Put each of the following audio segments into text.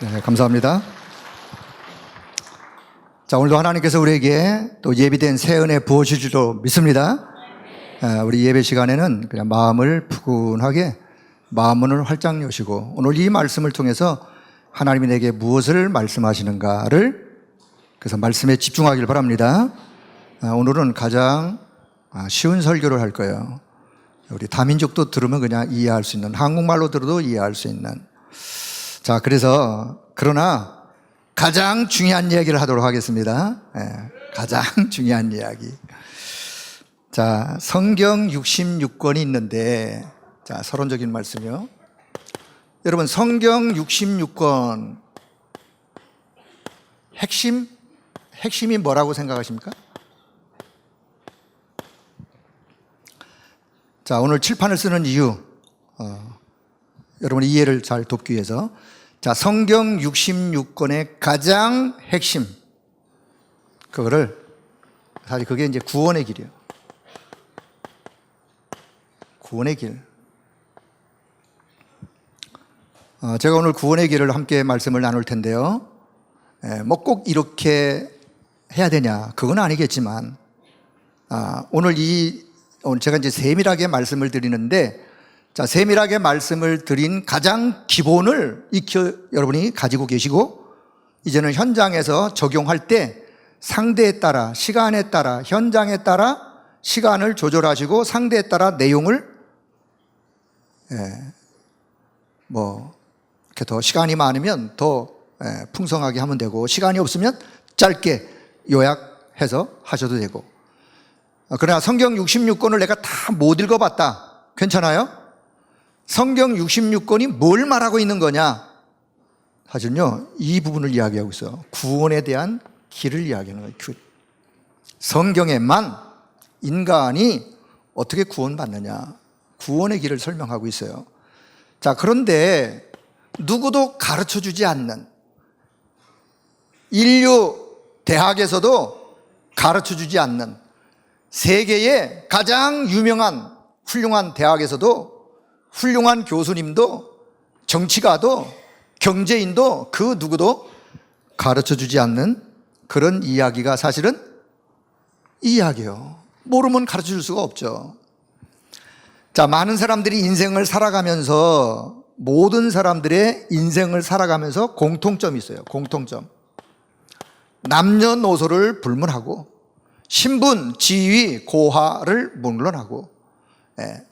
네, 감사합니다. 자, 오늘도 하나님께서 우리에게 또 예비된 새 은혜 부어주시리로 믿습니다. 우리 예배 시간에는 그냥 마음을 푸근하게 마음문을 활짝 여시고 오늘 이 말씀을 통해서 하나님이 내게 무엇을 말씀하시는가를 그래서 말씀에 집중하길 바랍니다. 오늘은 가장 쉬운 설교를 할 거예요. 우리 다민족도 들으면 그냥 이해할 수 있는, 한국말로 들어도 이해할 수 있는. 자, 그러나 가장 중요한 이야기를 하도록 하겠습니다. 가장 중요한 이야기. 자, 성경 66권이 있는데, 자, 서론적인 말씀이요. 여러분, 성경 66권 핵심이 뭐라고 생각하십니까? 자, 오늘 칠판을 쓰는 이유, 여러분의 이해를 잘 돕기 위해서. 자, 성경 66권의 가장 핵심, 사실 그게 이제 구원의 길이에요. 구원의 길. 제가 오늘 구원의 길을 함께 말씀을 나눌 텐데요. 뭐 꼭 이렇게 해야 되냐, 그건 아니겠지만, 오늘 제가 이제 세밀하게 말씀을 드리는데, 자, 세밀하게 말씀을 드린 가장 기본을 여러분이 가지고 계시고, 이제는 현장에서 적용할 때 상대에 따라, 시간에 따라, 현장에 따라 시간을 조절하시고 상대에 따라 내용을 이렇게 더 시간이 많으면 더 풍성하게 하면 되고, 시간이 없으면 짧게 요약해서 하셔도 되고. 그러나 성경 66권을 내가 다 못 읽어봤다. 괜찮아요? 성경 66권이 뭘 말하고 있는 거냐? 사실은요, 이 부분을 이야기하고 있어요. 구원에 대한 길을 이야기하는 거예요. 성경에만 인간이 어떻게 구원받느냐, 구원의 길을 설명하고 있어요. 자, 그런데 누구도 가르쳐주지 않는, 인류 대학에서도 가르쳐주지 않는, 세계의 가장 유명한 훌륭한 대학에서도 훌륭한 교수님도, 정치가도, 경제인도 그 누구도 가르쳐주지 않는 그런 이야기가 사실은 이 이야기예요. 모르면 가르쳐줄 수가 없죠. 자, 많은 사람들이 인생을 살아가면서, 모든 사람들의 인생을 살아가면서 공통점이 있어요. 공통점. 남녀노소를 불문하고, 신분, 지위, 고하를 물론하고,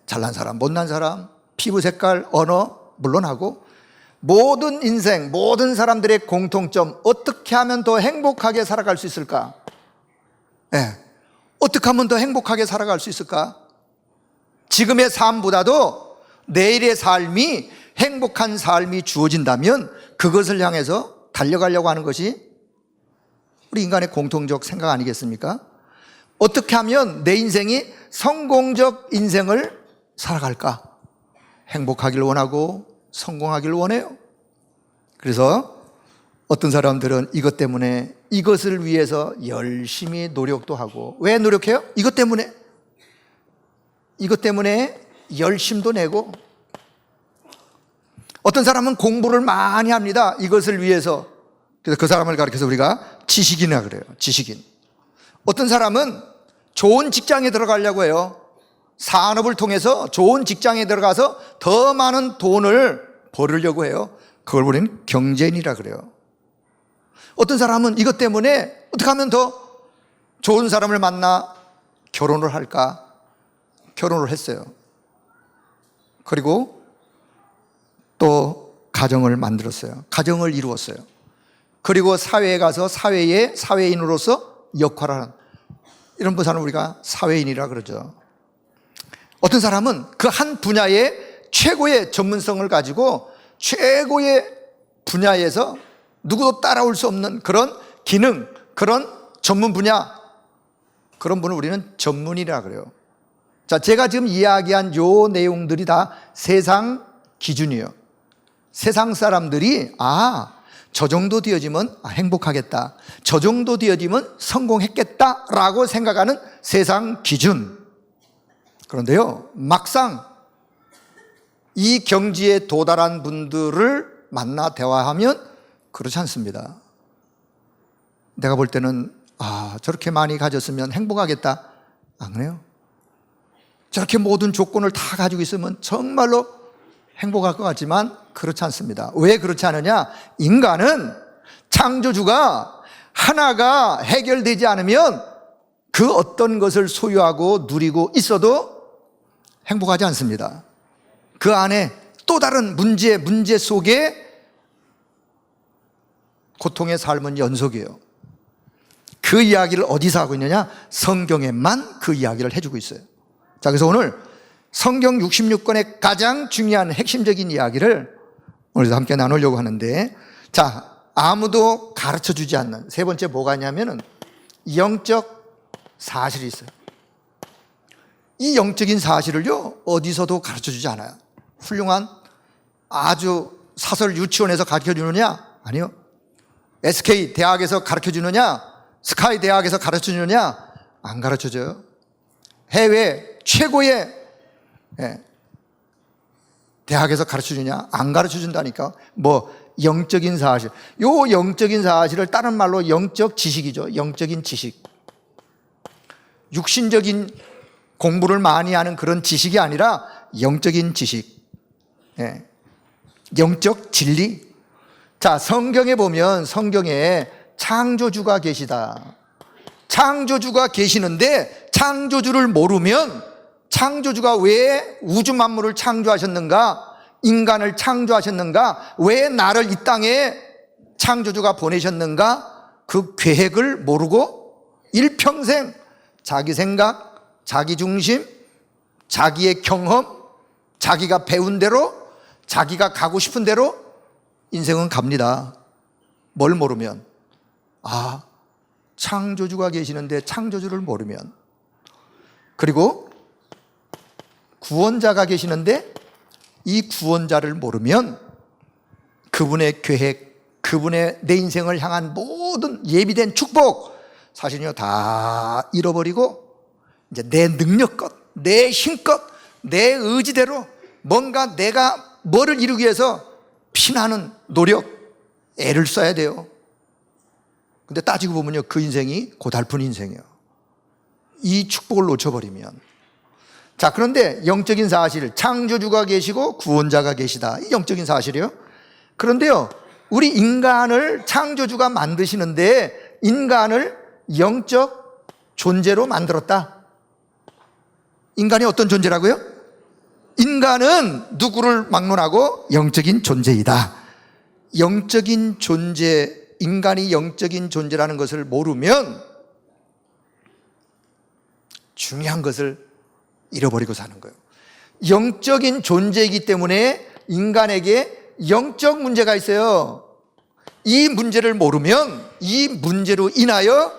잘난 사람, 못난 사람, 피부 색깔, 언어 물론하고, 모든 인생, 모든 사람들의 공통점, 어떻게 하면 더 행복하게 살아갈 수 있을까? 어떻게 하면 더 행복하게 살아갈 수 있을까? 지금의 삶보다도 내일의 삶이, 행복한 삶이 주어진다면 그것을 향해서 달려가려고 하는 것이 우리 인간의 공통적 생각 아니겠습니까? 어떻게 하면 내 인생이 성공적 인생을 살아갈까? 행복하기를 원하고 성공하기를 원해요. 그래서 어떤 사람들은 이것 때문에, 이것을 위해서 열심히 노력도 하고. 왜 노력해요? 이것 때문에 열심도 내고. 어떤 사람은 공부를 많이 합니다. 이것을 위해서. 그래서 그 사람을 가리켜서 우리가 지식인이라 그래요. 지식인. 어떤 사람은 좋은 직장에 들어가려고 해요. 산업을 통해서 좋은 직장에 들어가서 더 많은 돈을 벌으려고 해요. 그걸 우리는 경제인이라 그래요. 어떤 사람은 이것 때문에 어떻게 하면 더 좋은 사람을 만나 결혼을 할까? 결혼을 했어요. 그리고 또 가정을 만들었어요. 가정을 이루었어요. 그리고 사회에 가서 사회인으로서 역할을 하는, 이런 부사는 우리가 사회인이라 그러죠. 어떤 사람은 그 한 분야의 최고의 전문성을 가지고 최고의 분야에서 누구도 따라올 수 없는 그런 기능, 그런 전문 분야, 그런 분을 우리는 전문이라 그래요. 자, 제가 지금 이야기한 요 내용들이 다 세상 기준이에요. 세상 사람들이 저 정도 되어지면 행복하겠다, 저 정도 되어지면 성공했겠다라고 생각하는 세상 기준. 그런데요, 막상 이 경지에 도달한 분들을 만나 대화하면 그렇지 않습니다. 내가 볼 때는 저렇게 많이 가졌으면 행복하겠다. 안 그래요? 저렇게 모든 조건을 다 가지고 있으면 정말로 행복할 것 같지만 그렇지 않습니다. 왜 그렇지 않느냐? 인간은 창조주가 하나가 해결되지 않으면 그 어떤 것을 소유하고 누리고 있어도 행복하지 않습니다. 그 안에 또 다른 문제 속에 고통의 삶은 연속이에요. 그 이야기를 어디서 하고 있느냐? 성경에만 그 이야기를 해주고 있어요. 자, 그래서 오늘 성경 66권의 가장 중요한 핵심적인 이야기를 오늘도 함께 나누려고 하는데, 자, 아무도 가르쳐 주지 않는 세 번째 뭐가 있냐면은 영적 사실이 있어요. 이 영적인 사실을요, 어디서도 가르쳐 주지 않아요. 훌륭한 아주 사설 유치원에서 가르쳐 주느냐? 아니요. SK 대학에서 가르쳐 주느냐? 스카이 대학에서 가르쳐 주느냐? 안 가르쳐 줘요. 해외 최고의 대학에서 가르쳐 주냐? 안 가르쳐 준다니까. 뭐 영적인 사실. 요 영적인 사실을 다른 말로 영적 지식이죠. 영적인 지식. 육신적인 공부를 많이 하는 그런 지식이 아니라 영적인 지식. 영적 진리. 자, 성경에 보면 성경에 창조주가 계시다. 창조주가 계시는데 창조주를 모르면 창조주가 왜 우주 만물을 창조하셨는가? 인간을 창조하셨는가? 왜 나를 이 땅에 창조주가 보내셨는가? 그 계획을 모르고 일평생 자기 생각, 자기 중심, 자기의 경험, 자기가 배운 대로, 자기가 가고 싶은 대로 인생은 갑니다. 뭘 모르면. 창조주가 계시는데 창조주를 모르면. 그리고 구원자가 계시는데 이 구원자를 모르면 그분의 계획, 그분의 내 인생을 향한 모든 예비된 축복 사실은요 다 잃어버리고 이제 내 능력껏, 내 힘껏, 내 의지대로 뭔가 내가 뭐를 이루기 위해서 피나는 노력, 애를 써야 돼요. 근데 따지고 보면요 그 인생이 고달픈 인생이에요. 이 축복을 놓쳐버리면. 자, 그런데 영적인 사실, 창조주가 계시고 구원자가 계시다. 이 영적인 사실이에요. 그런데요, 우리 인간을 창조주가 만드시는데 인간을 영적 존재로 만들었다. 인간이 어떤 존재라고요? 인간은 누구를 막론하고 영적인 존재이다. 영적인 존재, 인간이 영적인 존재라는 것을 모르면 중요한 것을 잃어버리고 사는 거예요. 영적인 존재이기 때문에 인간에게 영적 문제가 있어요. 이 문제를 모르면 이 문제로 인하여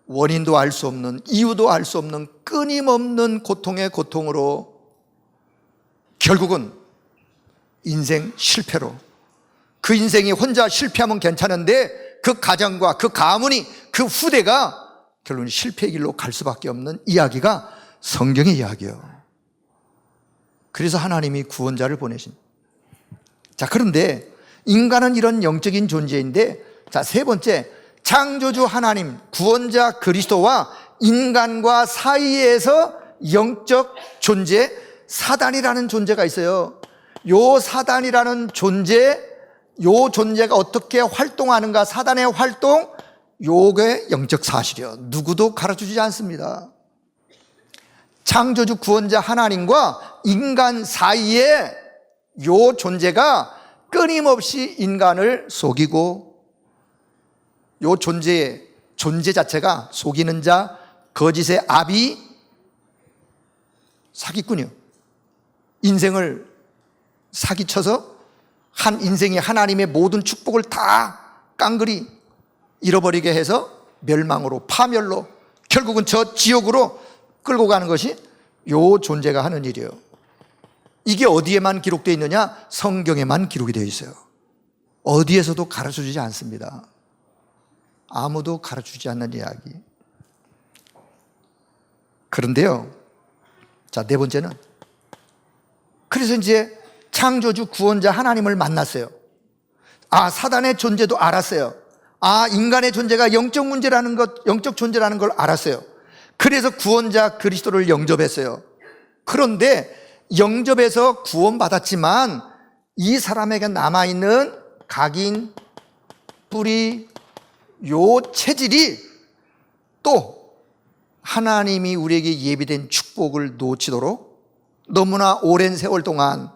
원인도 알 수 없는, 이유도 알 수 없는 끊임없는 고통의 고통으로 결국은 인생 실패로, 그 인생이 혼자 실패하면 괜찮은데 그 가정과 그 가문이, 그 후대가 결국은 실패의 길로 갈 수밖에 없는 이야기가 성경의 이야기예요. 그래서 하나님이 구원자를 보내신. 자, 그런데 인간은 이런 영적인 존재인데, 자, 세 번째, 창조주 하나님, 구원자 그리스도와 인간과 사이에서 영적 존재, 사단이라는 존재가 있어요. 요 사단이라는 존재, 요 존재가 어떻게 활동하는가, 사단의 활동, 요게 영적 사실이에요. 누구도 가르쳐주지 않습니다. 창조주 구원자 하나님과 인간 사이에 요 존재가 끊임없이 인간을 속이고, 요 존재 자체가 속이는 자, 거짓의 아비, 사기꾼이요. 인생을 사기쳐서 한 인생이 하나님의 모든 축복을 다 깡그리 잃어버리게 해서 멸망으로, 파멸로, 결국은 저 지옥으로 끌고 가는 것이 요 존재가 하는 일이에요. 이게 어디에만 기록되어 있느냐? 성경에만 기록이 되어 있어요. 어디에서도 가르쳐주지 않습니다. 아무도 가르쳐주지 않는 이야기. 그런데요, 자, 네 번째는, 그래서 이제 창조주 구원자 하나님을 만났어요. 사단의 존재도 알았어요. 인간의 존재가 영적 문제라는 것, 영적 존재라는 걸 알았어요. 그래서 구원자 그리스도를 영접했어요. 그런데 영접해서 구원받았지만 이 사람에게 남아있는 각인, 뿌리, 요 체질이 또 하나님이 우리에게 예비된 축복을 놓치도록 너무나 오랜 세월 동안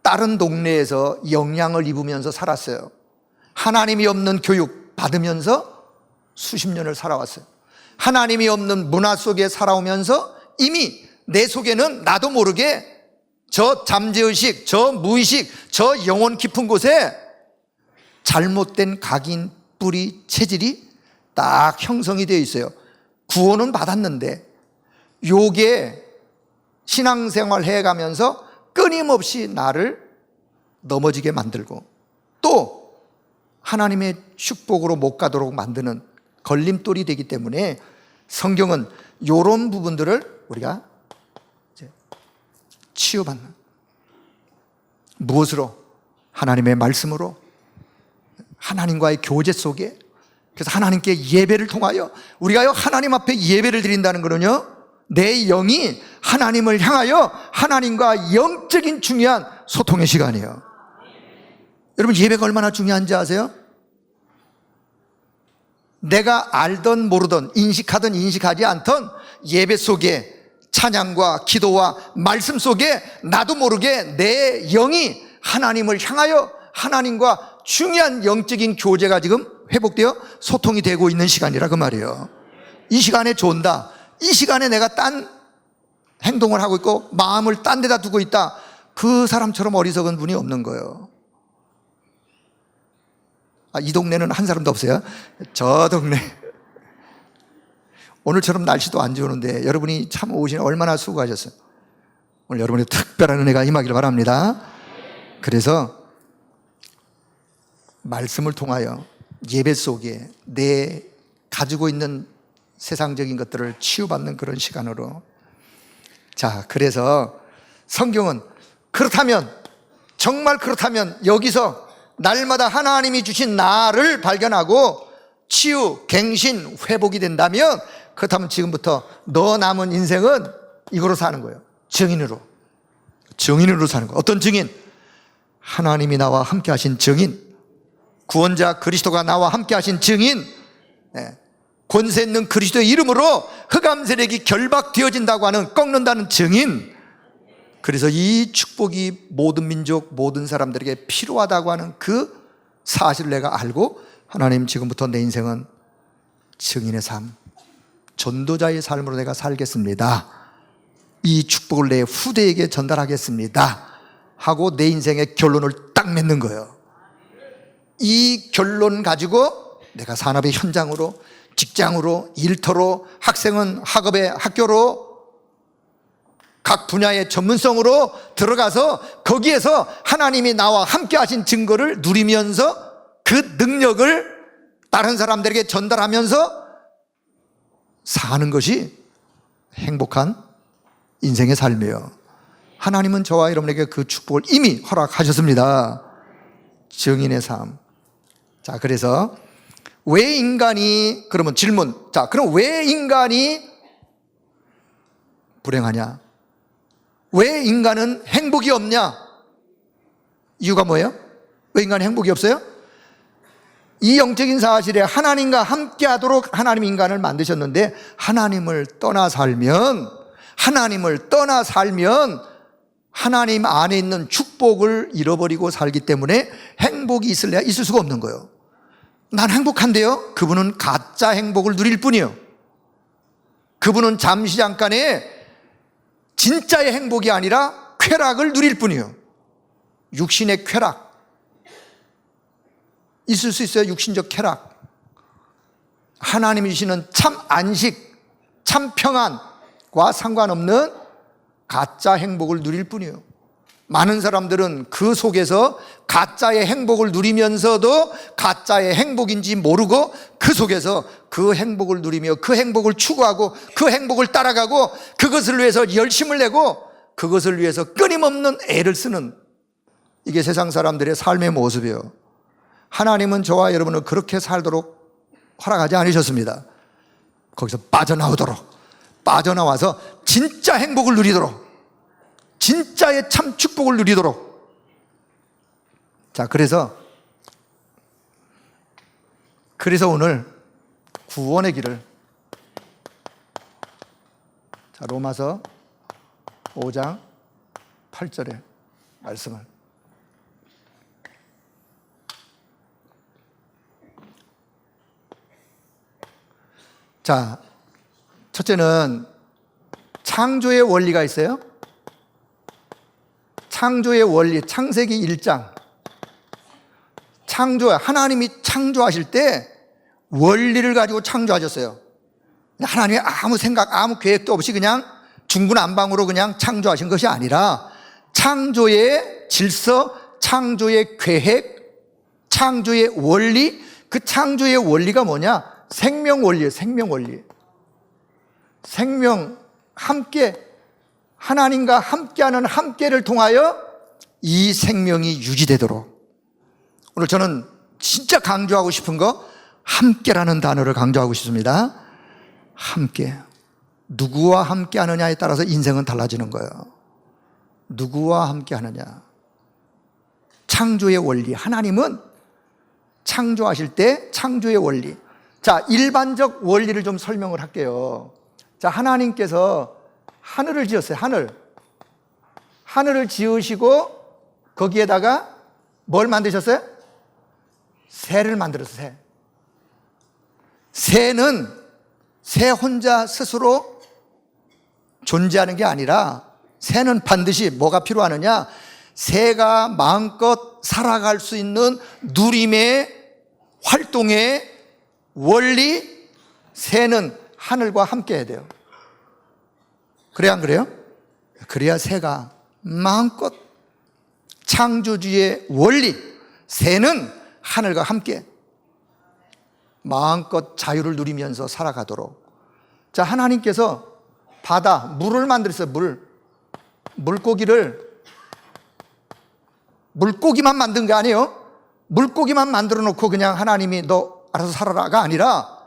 다른 동네에서 영향을 입으면서 살았어요. 하나님이 없는 교육 받으면서 수십 년을 살아왔어요. 하나님이 없는 문화 속에 살아오면서 이미 내 속에는 나도 모르게 저 잠재의식, 저 무의식, 저 영혼 깊은 곳에 잘못된 각인, 뿌리, 체질이 딱 형성이 되어 있어요. 구원은 받았는데 요게 신앙생활 해가면서 끊임없이 나를 넘어지게 만들고 또 하나님의 축복으로 못 가도록 만드는 걸림돌이 되기 때문에 성경은 이런 부분들을 우리가 치유받는, 무엇으로? 하나님의 말씀으로, 하나님과의 교제 속에. 그래서 하나님께 예배를 통하여 우리가 하나님 앞에 예배를 드린다는 거는요, 내 영이 하나님을 향하여 하나님과 영적인 중요한 소통의 시간이에요. 여러분, 예배가 얼마나 중요한지 아세요? 내가 알던 모르던, 인식하던 인식하지 않던 예배 속에 찬양과 기도와 말씀 속에 나도 모르게 내 영이 하나님을 향하여 하나님과 중요한 영적인 교제가 지금 회복되어 소통이 되고 있는 시간이라 그 말이에요. 이 시간에 존다, 이 시간에 내가 딴 행동을 하고 있고 마음을 딴 데다 두고 있다, 그 사람처럼 어리석은 분이 없는 거예요. 이 동네는 한 사람도 없어요. 저 동네 오늘처럼 날씨도 안 좋은데 여러분이 참 오시니 얼마나 수고하셨어요. 오늘 여러분의 특별한 은혜가 임하기를 바랍니다. 그래서 말씀을 통하여 예배 속에 내 가지고 있는 세상적인 것들을 치유받는 그런 시간으로. 자, 그래서 성경은 그렇다면, 정말 그렇다면 여기서 날마다 하나님이 주신 나를 발견하고 치유, 갱신, 회복이 된다면, 그렇다면 지금부터 너 남은 인생은 이거로 사는 거예요. 증인으로. 증인으로 사는 거예요. 어떤 증인? 하나님이 나와 함께 하신 증인, 구원자 그리스도가 나와 함께 하신 증인, 권세 있는 그리스도의 이름으로 흑암 세력이 결박되어진다고 하는, 꺾는다는 증인. 그래서 이 축복이 모든 민족, 모든 사람들에게 필요하다고 하는 그 사실을 내가 알고, 하나님 지금부터 내 인생은 증인의 삶, 전도자의 삶으로 내가 살겠습니다, 이 축복을 내 후대에게 전달하겠습니다 하고 내 인생의 결론을 딱 맺는 거예요. 이 결론 가지고 내가 산업의 현장으로, 직장으로, 일터로, 학생은 학업의 학교로, 각 분야의 전문성으로 들어가서 거기에서 하나님이 나와 함께 하신 증거를 누리면서 그 능력을 다른 사람들에게 전달하면서 사는 것이 행복한 인생의 삶이에요. 하나님은 저와 여러분에게 그 축복을 이미 허락하셨습니다. 증인의 삶. 자, 그래서 왜 인간이, 그러면 질문. 자, 그럼 왜 인간이 불행하냐? 왜 인간은 행복이 없냐? 이유가 뭐예요? 왜 인간이 행복이 없어요? 이 영적인 사실에 하나님과 함께 하도록 하나님 인간을 만드셨는데, 하나님을 떠나 살면 하나님 안에 있는 축복을 잃어버리고 살기 때문에 행복이 있을래야 있을 수가 없는 거예요. 난 행복한데요? 그분은 가짜 행복을 누릴 뿐이에요. 그분은 잠시 잠깐의 진짜의 행복이 아니라 쾌락을 누릴 뿐이에요. 육신의 쾌락 있을 수 있어요. 육신적 쾌락. 하나님이 주시는 참 안식, 참 평안과 상관없는 가짜 행복을 누릴 뿐이에요. 많은 사람들은 그 속에서 가짜의 행복을 누리면서도 가짜의 행복인지 모르고 그 속에서 그 행복을 누리며 그 행복을 추구하고 그 행복을 따라가고 그것을 위해서 열심을 내고 그것을 위해서 끊임없는 애를 쓰는 이게 세상 사람들의 삶의 모습이에요. 하나님은 저와 여러분을 그렇게 살도록 허락하지 않으셨습니다. 거기서 빠져나와서 진짜 행복을 누리도록, 진짜의 참 축복을 누리도록. 자, 그래서 오늘 구원의 길을, 자, 로마서 5장 8절의 말씀을, 자, 첫째는 창조의 원리가 있어요. 창조의 원리, 창세기 1장. 하나님이 창조하실 때 원리를 가지고 창조하셨어요. 하나님이 아무 생각, 아무 계획도 없이 그냥 중구난방으로 그냥 창조하신 것이 아니라 창조의 질서, 창조의 계획, 창조의 원리, 그 창조의 원리가 뭐냐? 생명 원리예요. 생명 원리. 생명, 함께, 하나님과 함께하는 함께를 통하여 이 생명이 유지되도록. 오늘 저는 진짜 강조하고 싶은 거, 함께라는 단어를 강조하고 싶습니다. 함께. 누구와 함께 하느냐에 따라서 인생은 달라지는 거예요. 누구와 함께 하느냐. 창조의 원리. 하나님은 창조하실 때 창조의 원리. 자, 일반적 원리를 좀 설명을 할게요. 자, 하나님께서 하늘을 지었어요. 하늘을 지으시고 거기에다가 뭘 만드셨어요? 새를 만들었어요. 새는 새 혼자 스스로 존재하는 게 아니라 새는 반드시 뭐가 필요하느냐? 새가 마음껏 살아갈 수 있는 누림의 활동의 원리, 새는 하늘과 함께 해야 돼요. 그래야 안 그래요? 그래야 새가 마음껏 창조주의 원리, 새는 하늘과 함께 마음껏 자유를 누리면서 살아가도록. 자, 하나님께서 바다, 물을 만들었어요. 물고기만 만든 게 아니에요. 물고기만 만들어 놓고 그냥 하나님이 너 알아서 살아라가 아니라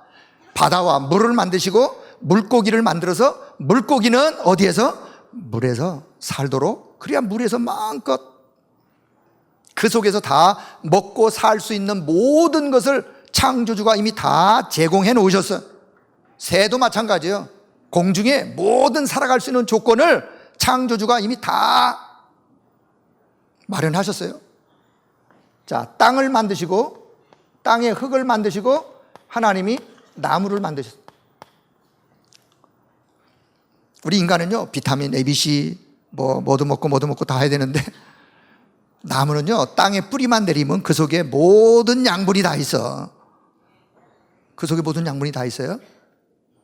바다와 물을 만드시고 물고기를 만들어서 물고기는 어디에서? 물에서 살도록. 그래야 물에서 마음껏 그 속에서 다 먹고 살 수 있는 모든 것을 창조주가 이미 다 제공해 놓으셨어요. 새도 마찬가지예요. 공중에 모든 살아갈 수 있는 조건을 창조주가 이미 다 마련하셨어요. 자, 땅을 만드시고 땅에 흙을 만드시고 하나님이 나무를 만드셨어요. 우리 인간은요, 비타민 A, B, C 뭐도 먹고 다 해야 되는데 나무는요, 땅에 뿌리만 내리면 그 속에 모든 양분이 다 있어. 그 속에 모든 양분이 다 있어요.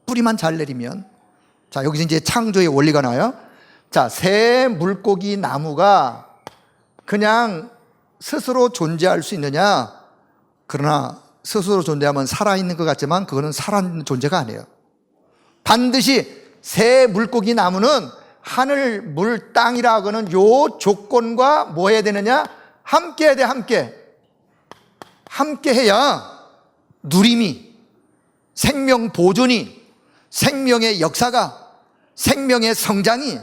뿌리만 잘 내리면. 자, 여기서 이제 창조의 원리가 나와요. 자, 새, 물고기, 나무가 그냥 스스로 존재할 수 있느냐? 그러나 스스로 존재하면 살아있는 것 같지만 그거는 살아있는 존재가 아니에요. 반드시 새, 물고기, 나무는 하늘, 물, 땅이라고는 요 조건과 뭐 해야 되느냐? 함께 해야 돼, 함께. 함께 해야 누림이, 생명 보존이, 생명의 역사가, 생명의 성장이,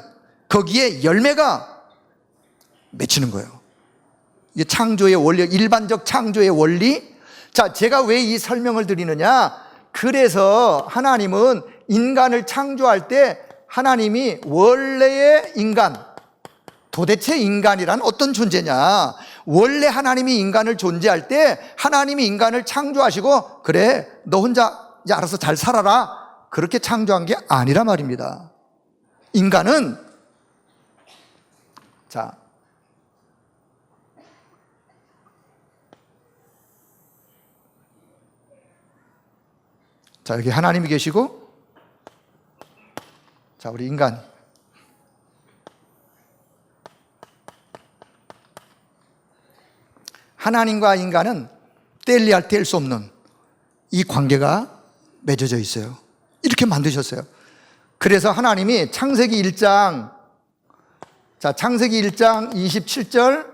거기에 열매가 맺히는 거예요. 이게 창조의 원리, 일반적 창조의 원리. 자, 제가 왜 이 설명을 드리느냐? 그래서 하나님은 인간을 창조할 때 하나님이 원래의 인간, 도대체 인간이란 어떤 존재냐? 원래 하나님이 인간을 존재할 때 하나님이 인간을 창조하시고 그래, 너 혼자 이제 알아서 잘 살아라, 그렇게 창조한 게 아니라 말입니다. 인간은 자, 여기 하나님이 계시고, 자, 우리 인간. 하나님과 인간은 뗄 수 없는 이 관계가 맺어져 있어요. 이렇게 만드셨어요. 그래서 하나님이 창세기 1장, 자, 창세기 1장 27절,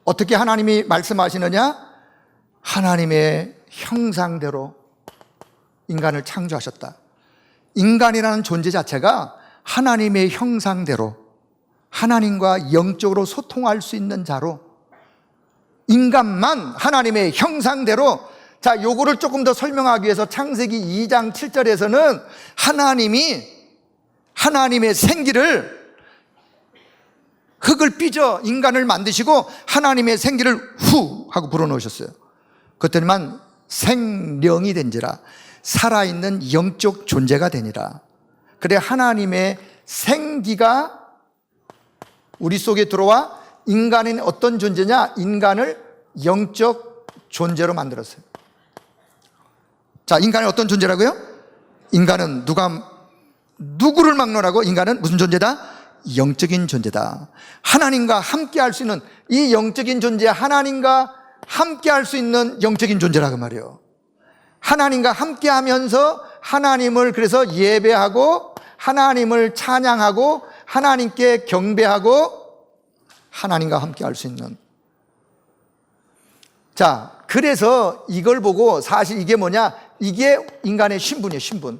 어떻게 하나님이 말씀하시느냐? 하나님의 형상대로 인간을 창조하셨다. 인간이라는 존재 자체가 하나님의 형상대로 하나님과 영적으로 소통할 수 있는 자로, 인간만 하나님의 형상대로. 자, 요거를 조금 더 설명하기 위해서 창세기 2장 7절에서는 하나님이 하나님의 생기를, 흙을 빚어 인간을 만드시고 하나님의 생기를 후 하고 불어넣으셨어요. 그때만 생령이 된지라, 살아있는 영적 존재가 되니라. 그래 하나님의 생기가 우리 속에 들어와 인간은 어떤 존재냐? 인간을 영적 존재로 만들었어요. 자, 인간은 어떤 존재라고요? 인간은 누구를 막론하고 인간은 무슨 존재다? 영적인 존재다. 하나님과 함께 할 수 있는 이 영적인 존재, 하나님과 함께 할 수 있는 영적인 존재라고 말이에요. 하나님과 함께 하면서 하나님을 그래서 예배하고 하나님을 찬양하고 하나님께 경배하고 하나님과 함께 할 수 있는. 자, 그래서 이걸 보고 사실 이게 뭐냐? 이게 인간의 신분이에요, 신분.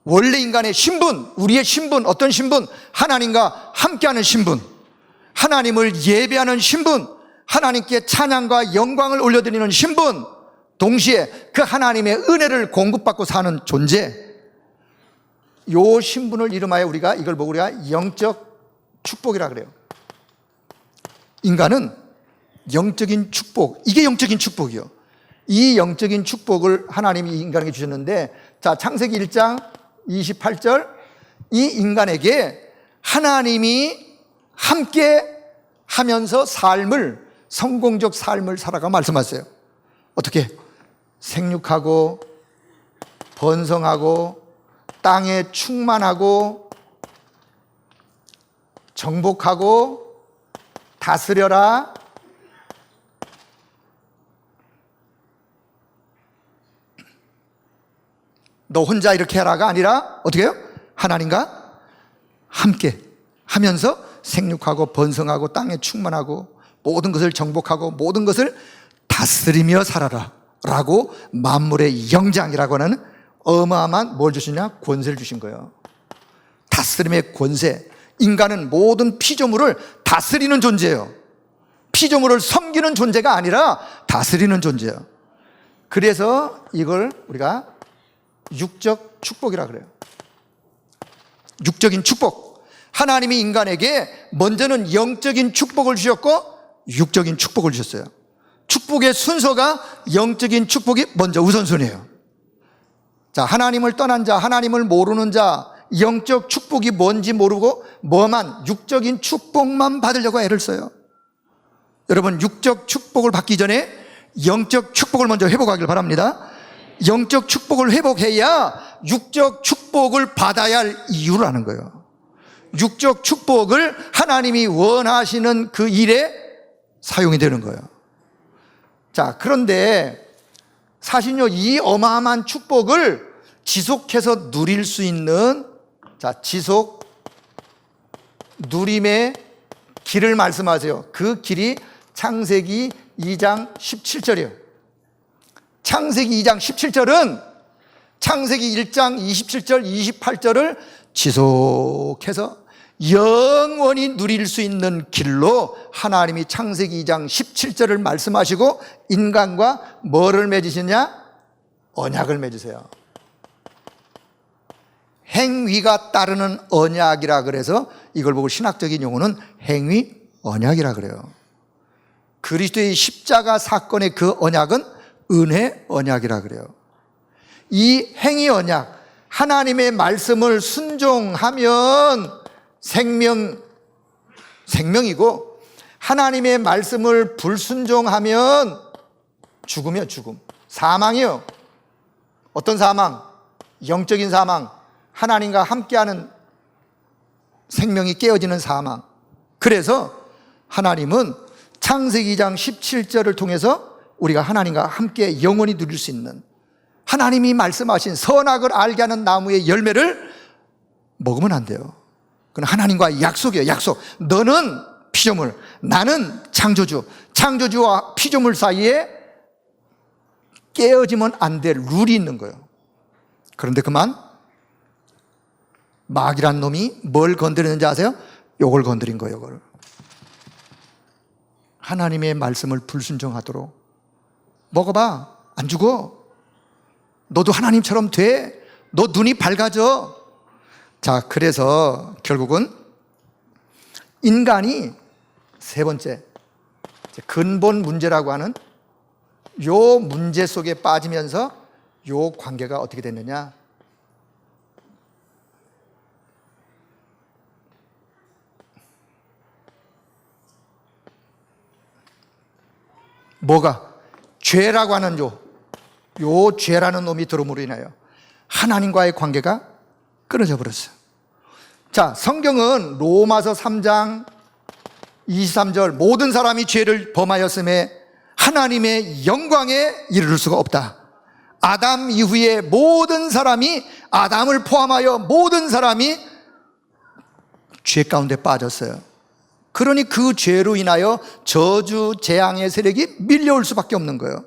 원래 인간의 신분, 우리의 신분, 어떤 신분? 하나님과 함께하는 신분, 하나님을 예배하는 신분, 하나님께 찬양과 영광을 올려드리는 신분, 동시에 그 하나님의 은혜를 공급받고 사는 존재, 요 신분을 이름하여 우리가 이걸 보고 우리가 영적 축복이라 그래요. 인간은 영적인 축복, 이게 영적인 축복이요. 이 영적인 축복을 하나님이 인간에게 주셨는데, 자, 창세기 1장 28절, 이 인간에게 하나님이 함께 하면서 삶을, 성공적 삶을 살아가 말씀하세요. 어떻게? 생육하고 번성하고 땅에 충만하고 정복하고 다스려라. 너 혼자 이렇게 하라가 아니라 어떻게 해요? 하나님과 함께 하면서 생육하고 번성하고 땅에 충만하고 모든 것을 정복하고 모든 것을 다스리며 살아라 라고 만물의 영장이라고 하는 어마어마한 뭘 주시냐? 권세를 주신 거예요. 다스림의 권세. 인간은 모든 피조물을 다스리는 존재예요. 피조물을 섬기는 존재가 아니라 다스리는 존재예요. 그래서 이걸 우리가 육적 축복이라 그래요. 육적인 축복. 하나님이 인간에게 먼저는 영적인 축복을 주셨고 육적인 축복을 주셨어요. 축복의 순서가 영적인 축복이 먼저 우선순위예요. 자, 하나님을 떠난 자, 하나님을 모르는 자, 영적 축복이 뭔지 모르고 뭐만 육적인 축복만 받으려고 애를 써요. 여러분, 육적 축복을 받기 전에 영적 축복을 먼저 회복하길 바랍니다. 영적 축복을 회복해야 육적 축복을 받아야 할 이유를 아는 거예요. 육적 축복을 하나님이 원하시는 그 일에 사용이 되는 거예요. 자, 그런데 사실요, 이 어마어마한 축복을 지속해서 누릴 수 있는, 자, 지속 누림의 길을 말씀하세요. 그 길이 창세기 2장 17절이에요. 창세기 2장 17절은 창세기 1장 27절, 28절을 지속해서 영원히 누릴 수 있는 길로 하나님이 창세기 2장 17절을 말씀하시고 인간과 뭐를 맺으시냐? 언약을 맺으세요. 행위가 따르는 언약이라 그래서 이걸 보고 신학적인 용어는 행위 언약이라 그래요. 그리스도의 십자가 사건의 그 언약은 은혜 언약이라 그래요. 이 행위 언약, 하나님의 말씀을 순종하면 생명이고 하나님의 말씀을 불순종하면 죽음이요, 죽음. 사망이요. 어떤 사망? 영적인 사망. 하나님과 함께하는 생명이 깨어지는 사망. 그래서 하나님은 창세기 2장 17절을 통해서 우리가 하나님과 함께 영원히 누릴 수 있는, 하나님이 말씀하신 선악을 알게 하는 나무의 열매를 먹으면 안 돼요. 그건 하나님과의 약속이에요. 약속. 너는 피조물, 나는 창조주. 창조주와 피조물 사이에 깨어지면 안 될 룰이 있는 거예요. 그런데 그만 마귀란 놈이 뭘 건드리는지 아세요? 요걸 건드린 거예요. 요걸. 하나님의 말씀을 불순종하도록. 먹어봐, 안 죽어. 너도 하나님처럼 돼. 너 눈이 밝아져. 자, 그래서 결국은 인간이 세 번째 근본 문제라고 하는 요 문제 속에 빠지면서 요 관계가 어떻게 됐느냐? 뭐가? 죄라고 하는 요 죄라는 놈이 들어옴으로 인하여 하나님과의 관계가 끊어져 버렸어요. 자, 성경은 로마서 3장 23절 모든 사람이 죄를 범하였음에 하나님의 영광에 이르를 수가 없다. 아담 이후에 모든 사람이, 아담을 포함하여 모든 사람이 죄 가운데 빠졌어요. 그러니 그 죄로 인하여 저주, 재앙의 세력이 밀려올 수밖에 없는 거예요.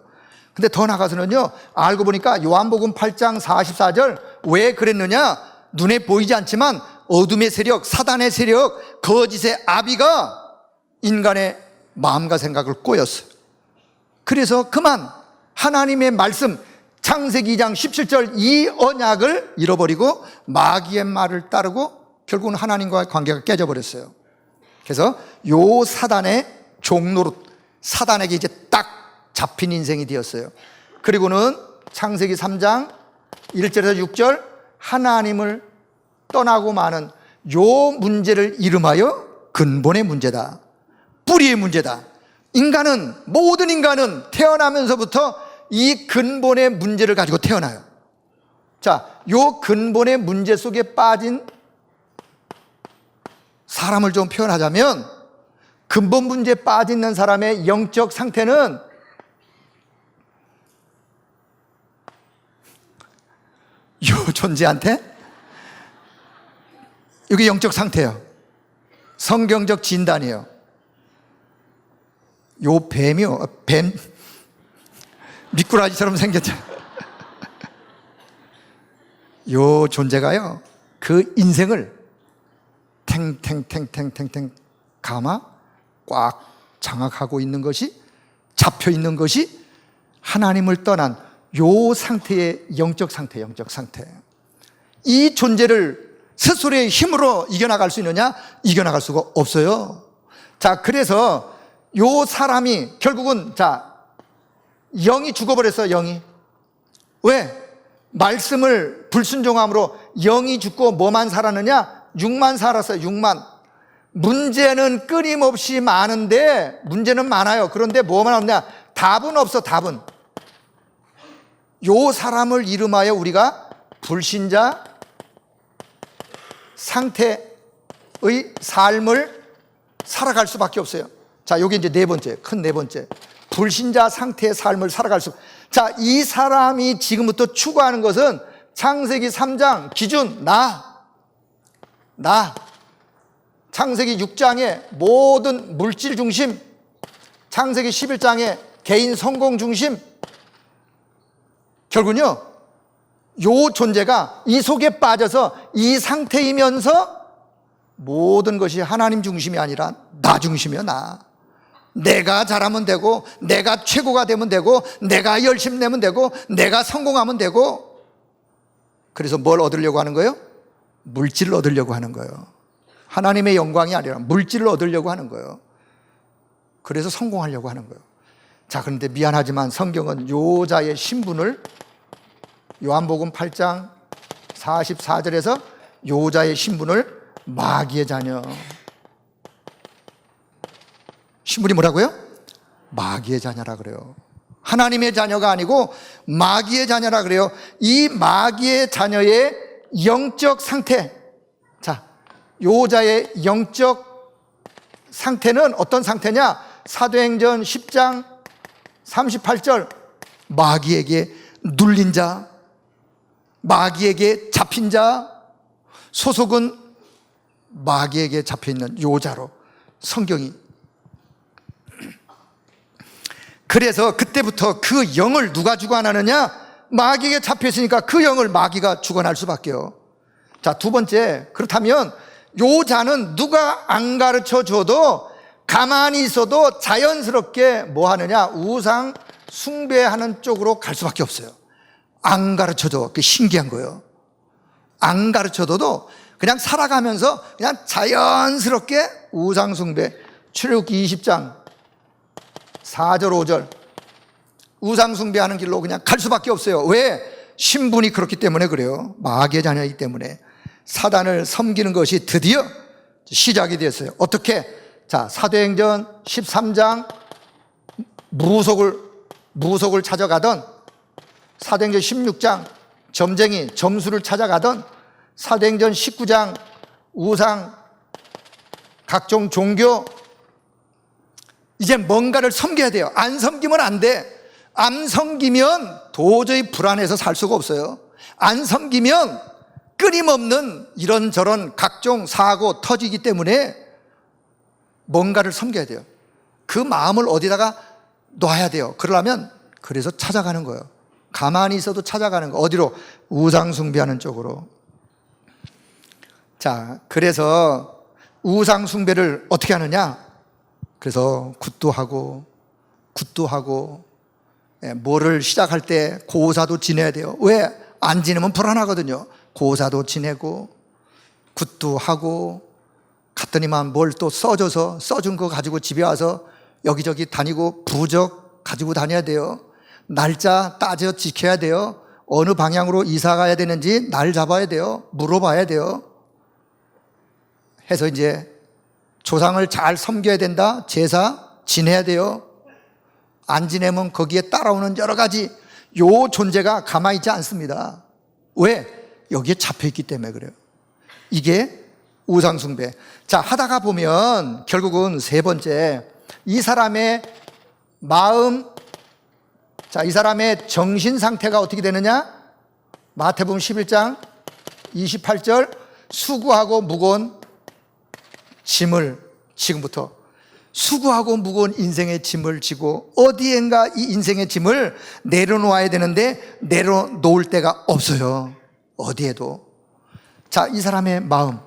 근데 더 나가서는요, 알고 보니까 요한복음 8장 44절 왜 그랬느냐? 눈에 보이지 않지만 어둠의 세력, 사단의 세력, 거짓의 아비가 인간의 마음과 생각을 꼬였어요. 그래서 그만 하나님의 말씀, 창세기 2장 17절 이 언약을 잃어버리고 마귀의 말을 따르고 결국은 하나님과의 관계가 깨져버렸어요. 그래서 요 사단의 종노릇, 사단에게 이제 딱 잡힌 인생이 되었어요. 그리고는 창세기 3장 1절에서 6절 하나님을 떠나고 마는 요 문제를 이름하여 근본의 문제다. 뿌리의 문제다. 인간은, 모든 인간은 태어나면서부터 이 근본의 문제를 가지고 태어나요. 자, 요 근본의 문제 속에 빠진 사람을 좀 표현하자면 근본 문제에 빠져 있는 사람의 영적 상태는 요 존재한테 이게 영적 상태예요. 성경적 진단이에요. 요 뱀이요, 뱀 미꾸라지처럼 생겼죠. 요 존재가요, 그 인생을 탱탱탱탱탱탱 감아 꽉 장악하고 있는 것이, 잡혀 있는 것이 하나님을 떠난 요 상태의 영적 상태. 이 존재를 스스로의 힘으로 이겨나갈 수 있느냐? 이겨나갈 수가 없어요. 자, 그래서 요 사람이 결국은, 자, 영이 죽어버렸어요. 영이. 왜? 말씀을 불순종함으로 영이 죽고 뭐만 살았느냐? 육만 살았어요. 육만. 문제는 끊임없이 많은데, 문제는 많아요. 그런데 뭐만 없냐? 답은 없어. 답은. 요 사람을 이름하여 우리가 불신자 상태의 삶을 살아갈 수밖에 없어요. 자, 요게 이제 네 번째, 큰 네 번째. 불신자 상태의 삶을 살아갈 수. 자, 이 사람이 지금부터 추구하는 것은 창세기 3장 기준, 나. 창세기 6장의 모든 물질 중심, 창세기 11장의 개인 성공 중심. 결국은요, 요 존재가 이 속에 빠져서 이 상태이면서 모든 것이 하나님 중심이 아니라 나 중심이야. 나. 내가 잘하면 되고, 내가 최고가 되면 되고, 내가 열심히 내면 되고, 내가 성공하면 되고. 그래서 뭘 얻으려고 하는 거예요? 물질을 얻으려고 하는 거예요. 하나님의 영광이 아니라 물질을 얻으려고 하는 거예요. 그래서 성공하려고 하는 거예요. 자, 그런데 미안하지만 성경은 요자의 신분을 요한복음 8장 44절에서 요자의 신분을 마귀의 자녀, 신분이 뭐라고요? 마귀의 자녀라 그래요. 하나님의 자녀가 아니고 마귀의 자녀라 그래요. 이 마귀의 자녀의 영적 상태, 자, 요자의 영적 상태는 어떤 상태냐? 사도행전 10장 38절 마귀에게 눌린 자, 마귀에게 잡힌 자, 소속은 마귀에게 잡혀있는 요자로 성경이. 그래서 그때부터 그 영을 누가 주관하느냐? 마귀에게 잡혀있으니까 그 영을 마귀가 주관할 수밖에요. 자, 두 번째, 그렇다면 요 자는 누가 안 가르쳐 줘도 가만히 있어도 자연스럽게 뭐 하느냐? 우상 숭배하는 쪽으로 갈 수밖에 없어요. 안 가르쳐도. 그게 신기한 거예요. 안 가르쳐도 그냥 살아가면서 그냥 자연스럽게 우상 숭배. 출애굽기 20장 4절 5절 우상 숭배하는 길로 그냥 갈 수밖에 없어요. 왜? 신분이 그렇기 때문에 그래요. 마귀의 자녀이기 때문에. 사단을 섬기는 것이 드디어 시작이 됐어요. 어떻게? 자, 사도행전 13장 무속을 찾아가던, 사도행전 16장 점쟁이 점수를 찾아가던, 사도행전 19장 우상 각종 종교, 이제 뭔가를 섬겨야 돼요. 안 섬기면 안 돼. 안 섬기면 도저히 불안해서 살 수가 없어요. 안 섬기면 끊임없는 이런저런 각종 사고 터지기 때문에 뭔가를 섬겨야 돼요. 그 마음을 어디다가 놔야 돼요. 그러려면 그래서 찾아가는 거예요. 가만히 있어도 찾아가는 거. 어디로? 우상 숭배하는 쪽으로. 자, 그래서 우상 숭배를 어떻게 하느냐? 그래서 굿도 하고 뭐를 시작할 때 고사도 지내야 돼요. 왜? 안 지내면 불안하거든요. 고사도 지내고 굿도 하고, 갔더니만 뭘 또 써줘서 써준 거 가지고 집에 와서 여기저기 다니고 부적 가지고 다녀야 돼요. 날짜 따져 지켜야 돼요. 어느 방향으로 이사 가야 되는지 날 잡아야 돼요. 물어봐야 돼요. 해서 이제 조상을 잘 섬겨야 된다. 제사 지내야 돼요. 안 지내면 거기에 따라오는 여러 가지 요 존재가 가만히 있지 않습니다. 왜? 여기에 잡혀있기 때문에 그래요. 이게 우상숭배. 자, 하다가 보면 결국은 세 번째, 이 사람의 마음, 자, 이 사람의 정신 상태가 어떻게 되느냐? 마태복음 11장 28절, 수고하고 무거운 짐을, 지금부터 수고하고 무거운 인생의 짐을 지고 어디엔가 이 인생의 짐을 내려놓아야 되는데 내려놓을 데가 없어요. 어디에도. 자, 이 사람의 마음,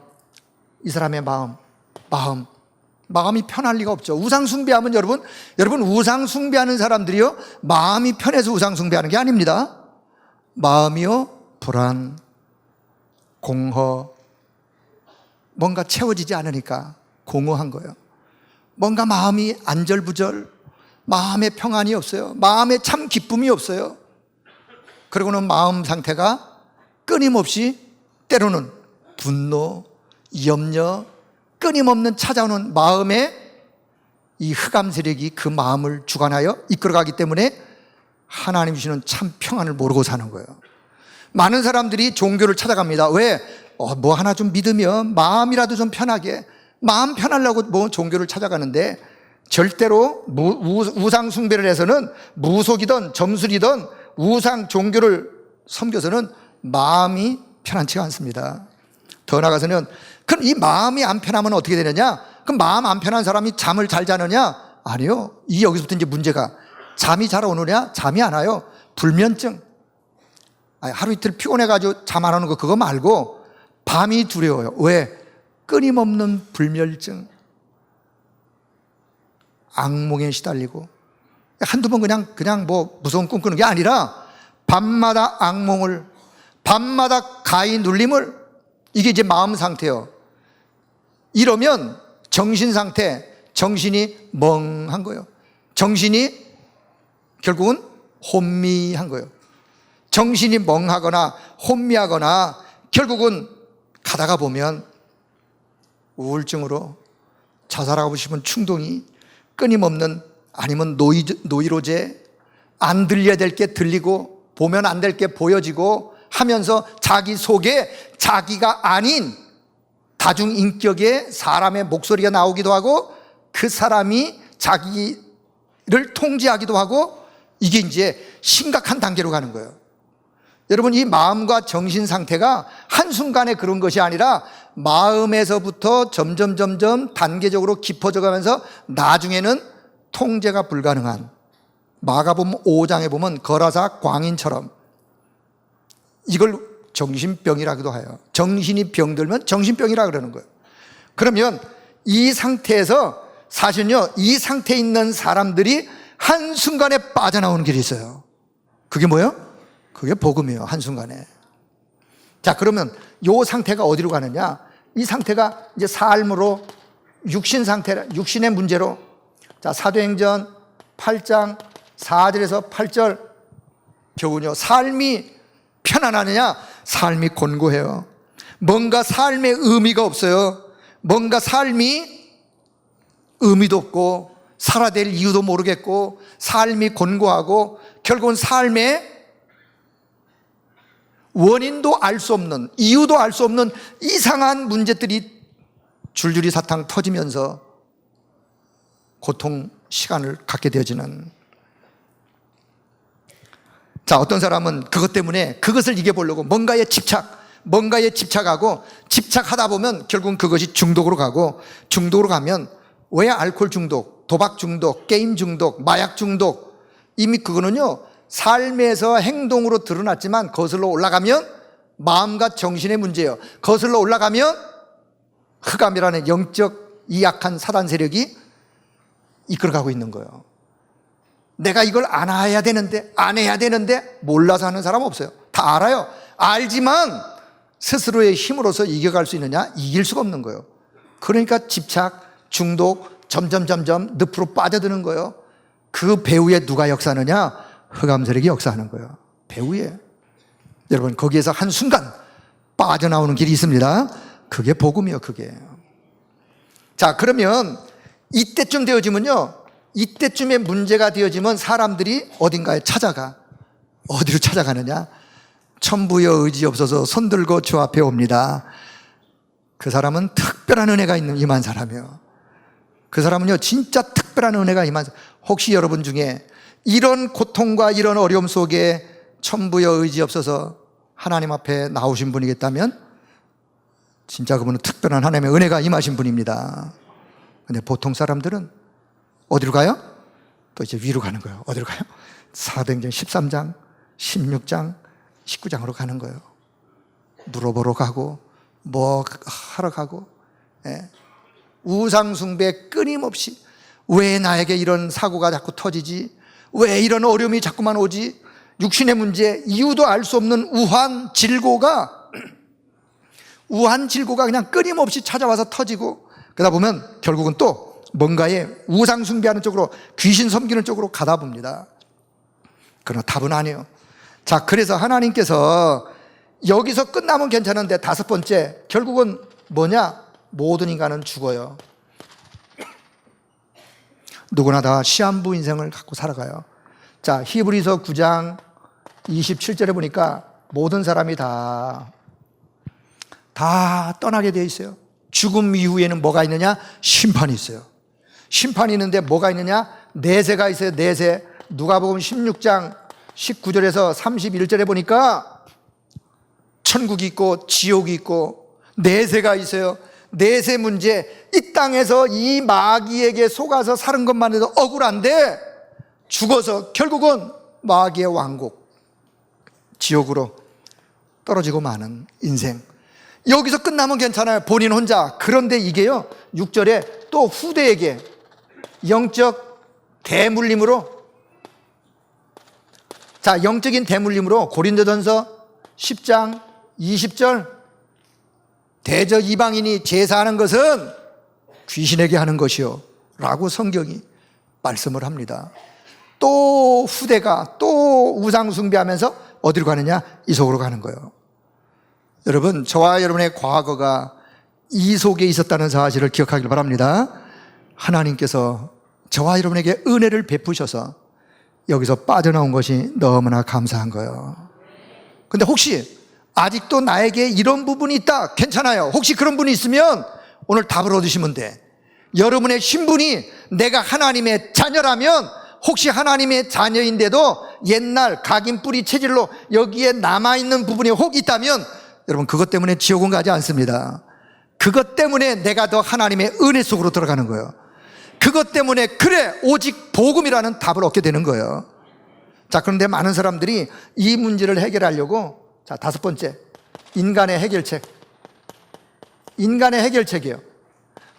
마음이 편할 리가 없죠. 우상숭배하면 여러분 우상숭배하는 사람들이요, 마음이 편해서 우상숭배하는 게 아닙니다. 마음이요, 불안, 공허, 뭔가 채워지지 않으니까 공허한 거예요. 뭔가 마음이 안절부절, 마음에 평안이 없어요. 마음에 참 기쁨이 없어요. 그리고는 마음 상태가 끊임없이 때로는 분노, 염려, 끊임없는 찾아오는 마음에 이 흑암 세력이 그 마음을 주관하여 이끌어가기 때문에 하나님 주시는 참 평안을 모르고 사는 거예요. 많은 사람들이 종교를 찾아갑니다. 왜? 뭐 하나 좀 믿으면 마음이라도 좀 편하게, 마음 편하려고 뭐 종교를 찾아가는데 절대로 우상 숭배를 해서는, 무속이든 점술이든 우상 종교를 섬겨서는 마음이 편안치가 않습니다. 더 나아가서는 그럼 이 마음이 안 편하면 어떻게 되느냐? 그럼 마음 안 편한 사람이 잠을 잘 자느냐? 아니요. 이 여기서부터 이제 문제가, 잠이 잘 오느냐? 잠이 안 와요. 불면증. 하루 이틀 피곤해가지고 잠 안 오는 거 그거 말고 밤이 두려워요. 왜? 끊임없는 불면증, 악몽에 시달리고, 한두 번 그냥 뭐 무서운 꿈 꾸는 게 아니라 밤마다 악몽을, 밤마다 가히 눌림을, 이게 이제 마음 상태예요. 이러면 정신 상태, 정신이 멍한 거예요. 정신이 결국은 혼미한 거예요. 정신이 멍하거나 혼미하거나 결국은 가다가 보면 우울증으로, 자살하고 싶은 충동이 끊임없는, 아니면 노이로제, 안 들려야 될 게 들리고 보면 안 될 게 보여지고 하면서 자기 속에 자기가 아닌 다중인격의 사람의 목소리가 나오기도 하고 그 사람이 자기를 통제하기도 하고, 이게 이제 심각한 단계로 가는 거예요. 여러분, 이 마음과 정신 상태가 한순간에 그런 것이 아니라 마음에서부터 점점 단계적으로 깊어져 가면서 나중에는 통제가 불가능한, 마가복음 5장에 보면 거라사 광인처럼, 이걸 정신병이라고도 해요. 정신이 병들면 정신병이라 그러는 거예요. 그러면 이 상태에서 사실은요, 이 상태에 있는 사람들이 한순간에 빠져나오는 길이 있어요. 그게 뭐예요? 그게 복음이에요. 한순간에. 자, 그러면 이 상태가 어디로 가느냐? 이 상태가 이제 삶으로, 육신 상태, 육신의 문제로. 자, 사도행전 8장 4절에서 8절 교훈요. 삶이 편안하느냐? 삶이 곤고해요. 뭔가 삶에 의미가 없어요. 뭔가 삶이 의미도 없고 살아야 될 이유도 모르겠고 삶이 곤고하고 결국은 삶의 원인도 알 수 없는, 이유도 알 수 없는 이상한 문제들이 줄줄이 사탕 터지면서 고통 시간을 갖게 되어지는. 자, 어떤 사람은 그것 때문에 그것을 이겨보려고 뭔가에 집착하고 집착하다 보면 결국은 그것이 중독으로 가고, 중독으로 가면 왜 알코올 중독, 도박 중독, 게임 중독, 마약 중독, 이미 그거는요 삶에서 행동으로 드러났지만 거슬러 올라가면 마음과 정신의 문제예요. 거슬러 올라가면 흑암이라는 영적 이 약한 사단 세력이 이끌어가고 있는 거예요. 내가 이걸 안 해야 되는데 몰라서 하는 사람 없어요. 다 알아요. 알지만 스스로의 힘으로서 이겨갈 수 있느냐? 이길 수가 없는 거예요. 그러니까 집착, 중독, 점점 늪으로 빠져드는 거예요. 그 배후에 누가 역사하느냐? 흑암 세력이 역사하는 거예요. 배후에. 여러분, 거기에서 한순간 빠져나오는 길이 있습니다. 그게 복음이요, 그게. 자, 그러면 이때쯤 되어지면요, 이때쯤에 문제가 되어지면 사람들이 어딘가에 찾아가. 어디로 찾아가느냐? 천부여 의지 없어서 손들고 주 앞에 옵니다. 그 사람은 특별한 은혜가 임한 사람이에요. 그 사람은요 진짜 특별한 은혜가 임한 사람. 혹시 여러분 중에 이런 고통과 이런 어려움 속에 천부여 의지 없어서 하나님 앞에 나오신 분이 있다면 진짜 그분은 특별한 하나님의 은혜가 임하신 분입니다. 근데 보통 사람들은 어디로 가요? 또 이제 위로 가는 거예요. 어디로 가요? 사도행전 13장, 16장, 19장으로 가는 거예요. 물어보러 가고 뭐 하러 가고, 예. 우상숭배 끊임없이. 왜 나에게 이런 사고가 자꾸 터지지? 왜 이런 어려움이 자꾸만 오지? 육신의 문제, 이유도 알 수 없는 우한 질고가 그냥 끊임없이 찾아와서 터지고, 그러다 보면 결국은 또 뭔가에 우상숭배하는 쪽으로, 귀신 섬기는 쪽으로 가다 봅니다. 그러나 답은 아니에요. 자, 그래서 하나님께서 여기서 끝나면 괜찮은데 다섯 번째, 결국은 뭐냐? 모든 인간은 죽어요. 누구나 다 시한부 인생을 갖고 살아가요. 자, 히브리서 9장 27절에 보니까 모든 사람이 다 떠나게 되어 있어요. 죽음 이후에는 뭐가 있느냐? 심판이 있어요. 심판이 있는데 뭐가 있느냐? 내세가 있어요. 내세. 누가복음 16장 19절에서 31절에 보니까 천국이 있고 지옥이 있고 내세가 있어요. 내세 문제. 이 땅에서 이 마귀에게 속아서 사는 것만 해도 억울한데 죽어서 결국은 마귀의 왕국, 지옥으로 떨어지고 마는 인생. 여기서 끝나면 괜찮아요. 본인 혼자. 그런데 이게요 6절에 또 후대에게 영적 대물림으로, 자, 영적인 대물림으로 고린도전서 10장 20절, 대저 이방인이 제사하는 것은 귀신에게 하는 것이요 라고 성경이 말씀을 합니다. 또 후대가 또 우상숭배하면서 어디로 가느냐? 이 속으로 가는 거예요. 여러분, 저와 여러분의 과거가 이 속에 있었다는 사실을 기억하길 바랍니다. 하나님께서 저와 여러분에게 은혜를 베푸셔서 여기서 빠져나온 것이 너무나 감사한 거예요. 근데 혹시 아직도 나에게 이런 부분이 있다, 괜찮아요. 혹시 그런 분이 있으면 오늘 답을 얻으시면 돼. 여러분의 신분이 내가 하나님의 자녀라면, 혹시 하나님의 자녀인데도 옛날 각인 뿌리 체질로 여기에 남아있는 부분이 혹 있다면 여러분 그것 때문에 지옥은 가지 않습니다. 그것 때문에 내가 더 하나님의 은혜 속으로 들어가는 거예요. 그것 때문에 그래 오직 복음이라는 답을 얻게 되는 거예요. 자, 그런데 많은 사람들이 이 문제를 해결하려고, 자, 다섯 번째, 인간의 해결책. 인간의 해결책이에요.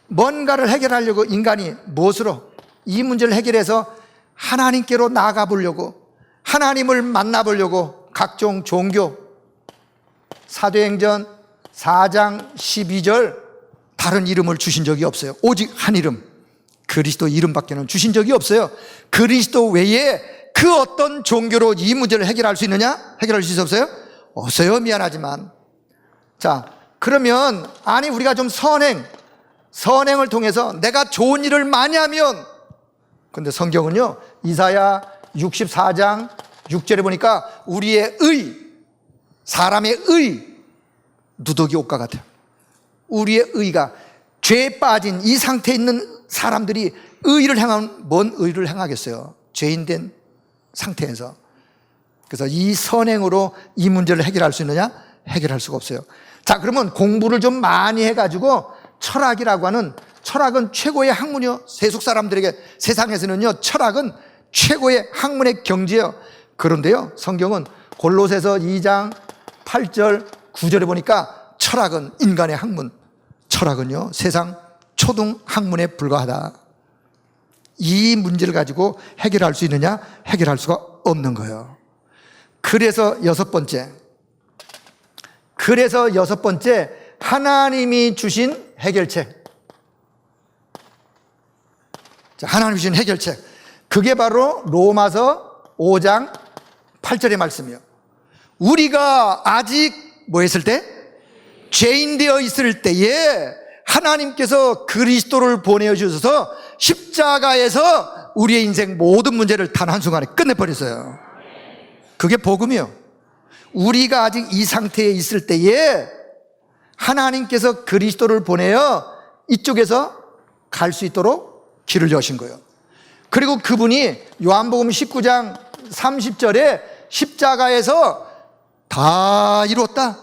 뭔가를 해결하려고 인간이 무엇으로 이 문제를 해결해서 하나님께로 나아가 보려고, 하나님을 만나보려고 각종 종교, 사도행전 4장 12절 다른 이름을 주신 적이 없어요. 오직 한 이름, 그리스도 이름밖에는 주신 적이 없어요. 그리스도 외에 그 어떤 종교로 이 문제를 해결할 수 있느냐? 해결할 수 없어요? 없어요. 미안하지만. 자, 그러면 아니 우리가 좀 선행을 통해서 내가 좋은 일을 많이 하면, 근데 성경은요 이사야 64장 6절에 보니까 우리의 사람의 누더기 옷과 같아요. 우리의 의가, 죄에 빠진 이 상태에 있는 사람들이 의를 행하면 뭔 의를 행하겠어요? 죄인된 상태에서. 그래서 이 선행으로 이 문제를 해결할 수 있느냐? 해결할 수가 없어요. 자, 그러면 공부를 좀 많이 해가지고 철학이라고 하는, 철학은 최고의 학문이요. 세속 사람들에게, 세상에서는요 철학은 최고의 학문의 경지예요. 그런데요 성경은 골로새서 2장 8절 9절에 보니까 철학은 인간의 학문, 철학은요 세상 초등 학문에 불과하다. 이 문제를 가지고 해결할 수 있느냐? 해결할 수가 없는 거예요. 그래서 여섯 번째, 하나님이 주신 해결책. 자, 하나님이 주신 해결책, 그게 바로 로마서 5장 8절의 말씀이에요. 우리가 아직 뭐 했을 때? 죄인 되어 있을 때에 하나님께서 그리스도를 보내주셔서 십자가에서 우리의 인생 모든 문제를 단 한순간에 끝내버렸어요. 그게 복음이에요. 우리가 아직 이 상태에 있을 때에 하나님께서 그리스도를 보내어 이쪽에서 갈 수 있도록 길을 여신 거예요. 그리고 그분이 요한복음 19장 30절에 십자가에서 다 이뤘다,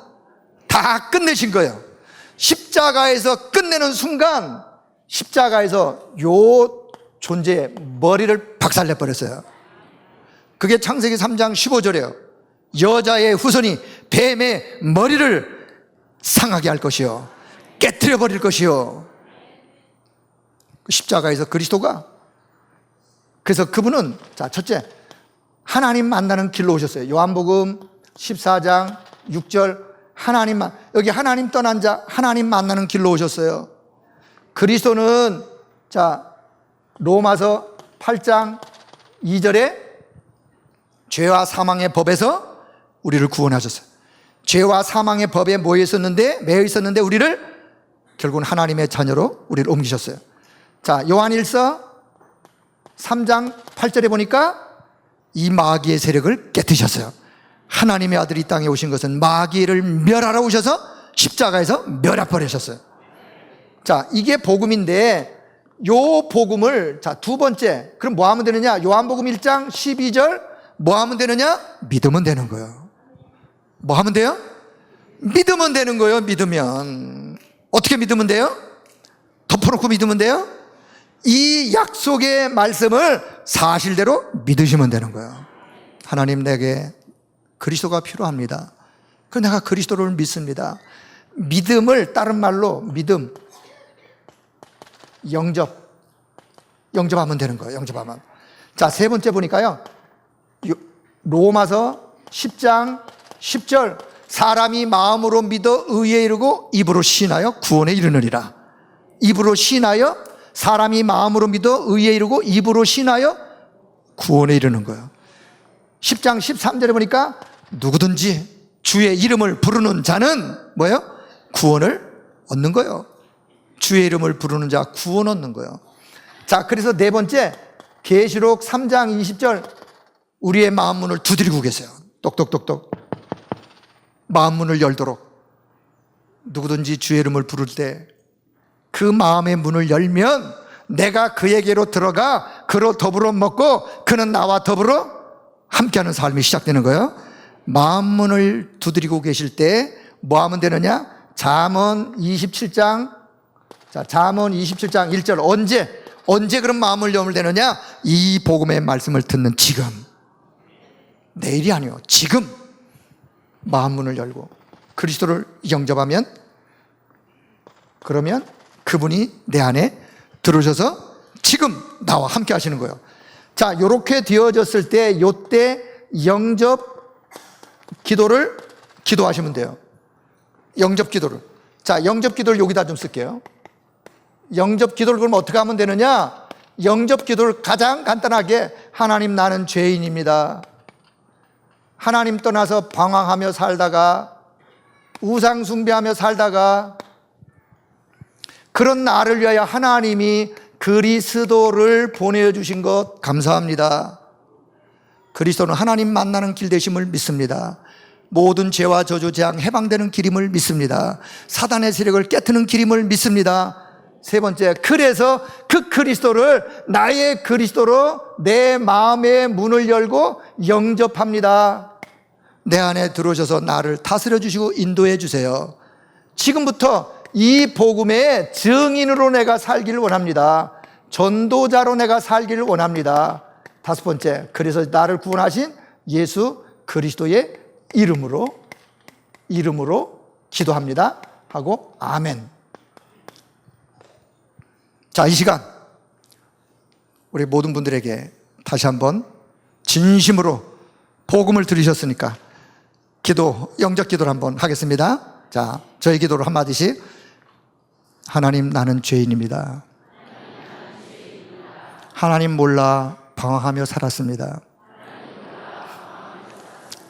다 끝내신 거예요. 십자가에서 끝내는 순간 십자가에서 요 존재의 머리를 박살내버렸어요. 그게 창세기 3장 15절이에요. 여자의 후손이 뱀의 머리를 상하게 할 것이요, 깨트려 버릴 것이요. 십자가에서 그리스도가, 그래서 그분은, 자, 첫째, 하나님 만나는 길로 오셨어요. 요한복음 14장 6절, 하나님만, 여기 하나님 떠난 자, 하나님 만나는 길로 오셨어요. 그리스도는, 자, 로마서 8장 2절에 죄와 사망의 법에서 우리를 구원하셨어요. 죄와 사망의 법에 매여 있었는데 우리를 결국은 하나님의 자녀로 우리를 옮기셨어요. 자, 요한일서 3장 8절에 보니까 이 마귀의 세력을 깨뜨셨어요. 하나님의 아들이 이 땅에 오신 것은 마귀를 멸하러 오셔서 십자가에서 멸해버리셨어요. 자, 이게 복음인데, 요 복음을, 자, 두 번째, 그럼 뭐 하면 되느냐? 요한복음 1장 12절 뭐 하면 되느냐? 믿으면 되는 거예요. 뭐 하면 돼요? 믿으면 되는 거예요. 믿으면. 어떻게 믿으면 돼요? 덮어놓고 믿으면 돼요? 이 약속의 말씀을 사실대로 믿으시면 되는 거예요. 하나님, 내게 그리스도가 필요합니다. 그래서 내가 그리스도를 믿습니다. 믿음을 다른 말로 믿음, 영접하면 되는 거예요. 영접하면. 자, 세 번째 보니까요, 로마서 10장 10절, 사람이 마음으로 믿어 의에 이르고 입으로 시인하여 구원에 이르느니라. 입으로 시인하여, 사람이 마음으로 믿어 의에 이르고 입으로 시인하여 구원에 이르는 거예요. 10장 13절에 보니까 누구든지 주의 이름을 부르는 자는 뭐예요? 구원을 얻는 거예요. 주의 이름을 부르는 자 구원 얻는 거예요. 자, 그래서 네 번째, 계시록 3장 20절, 우리의 마음 문을 두드리고 계세요. 똑똑똑똑. 마음 문을 열도록. 누구든지 주의 이름을 부를 때 그 마음의 문을 열면 내가 그에게로 들어가 그로 더불어 먹고 그는 나와 더불어 함께하는 삶이 시작되는 거예요. 마음 문을 두드리고 계실 때 뭐 하면 되느냐? 잠언 27장, 잠언 27장 1절. 언제 그런 마음을 열면 되느냐? 이 복음의 말씀을 듣는 지금. 내일이 아니요, 지금 마음 문을 열고 그리스도를 영접하면, 그러면 그분이 내 안에 들어오셔서 지금 나와 함께 하시는 거예요. 자, 이렇게 되어졌을 때, 요때 영접 기도를 기도하시면 돼요. 영접 기도를. 자, 영접 기도를 여기다 좀 쓸게요. 영접 기도를 그럼 어떻게 하면 되느냐? 영접 기도를 가장 간단하게, 하나님 나는 죄인입니다. 하나님 떠나서 방황하며 살다가, 우상 숭배하며 살다가, 그런 나를 위하여 하나님이 그리스도를 보내주신 것 감사합니다. 그리스도는 하나님 만나는 길 되심을 믿습니다. 모든 죄와 저주, 재앙 해방되는 길임을 믿습니다. 사단의 세력을 깨트는 길임을 믿습니다. 세 번째, 그래서 그 그리스도를 나의 그리스도로 내 마음의 문을 열고 영접합니다. 내 안에 들어오셔서 나를 다스려 주시고 인도해 주세요. 지금부터 이 복음의 증인으로 내가 살기를 원합니다. 전도자로 내가 살기를 원합니다. 다섯 번째, 그래서 나를 구원하신 예수 그리스도의 이름으로 기도합니다 하고 아멘. 자, 이 시간 우리 모든 분들에게 다시 한번 진심으로 복음을 들으셨으니까 영접 기도를 한번 하겠습니다. 자, 저희 기도를 한마디씩. 하나님, 나는 죄인입니다. 하나님 몰라 방황하며 살았습니다.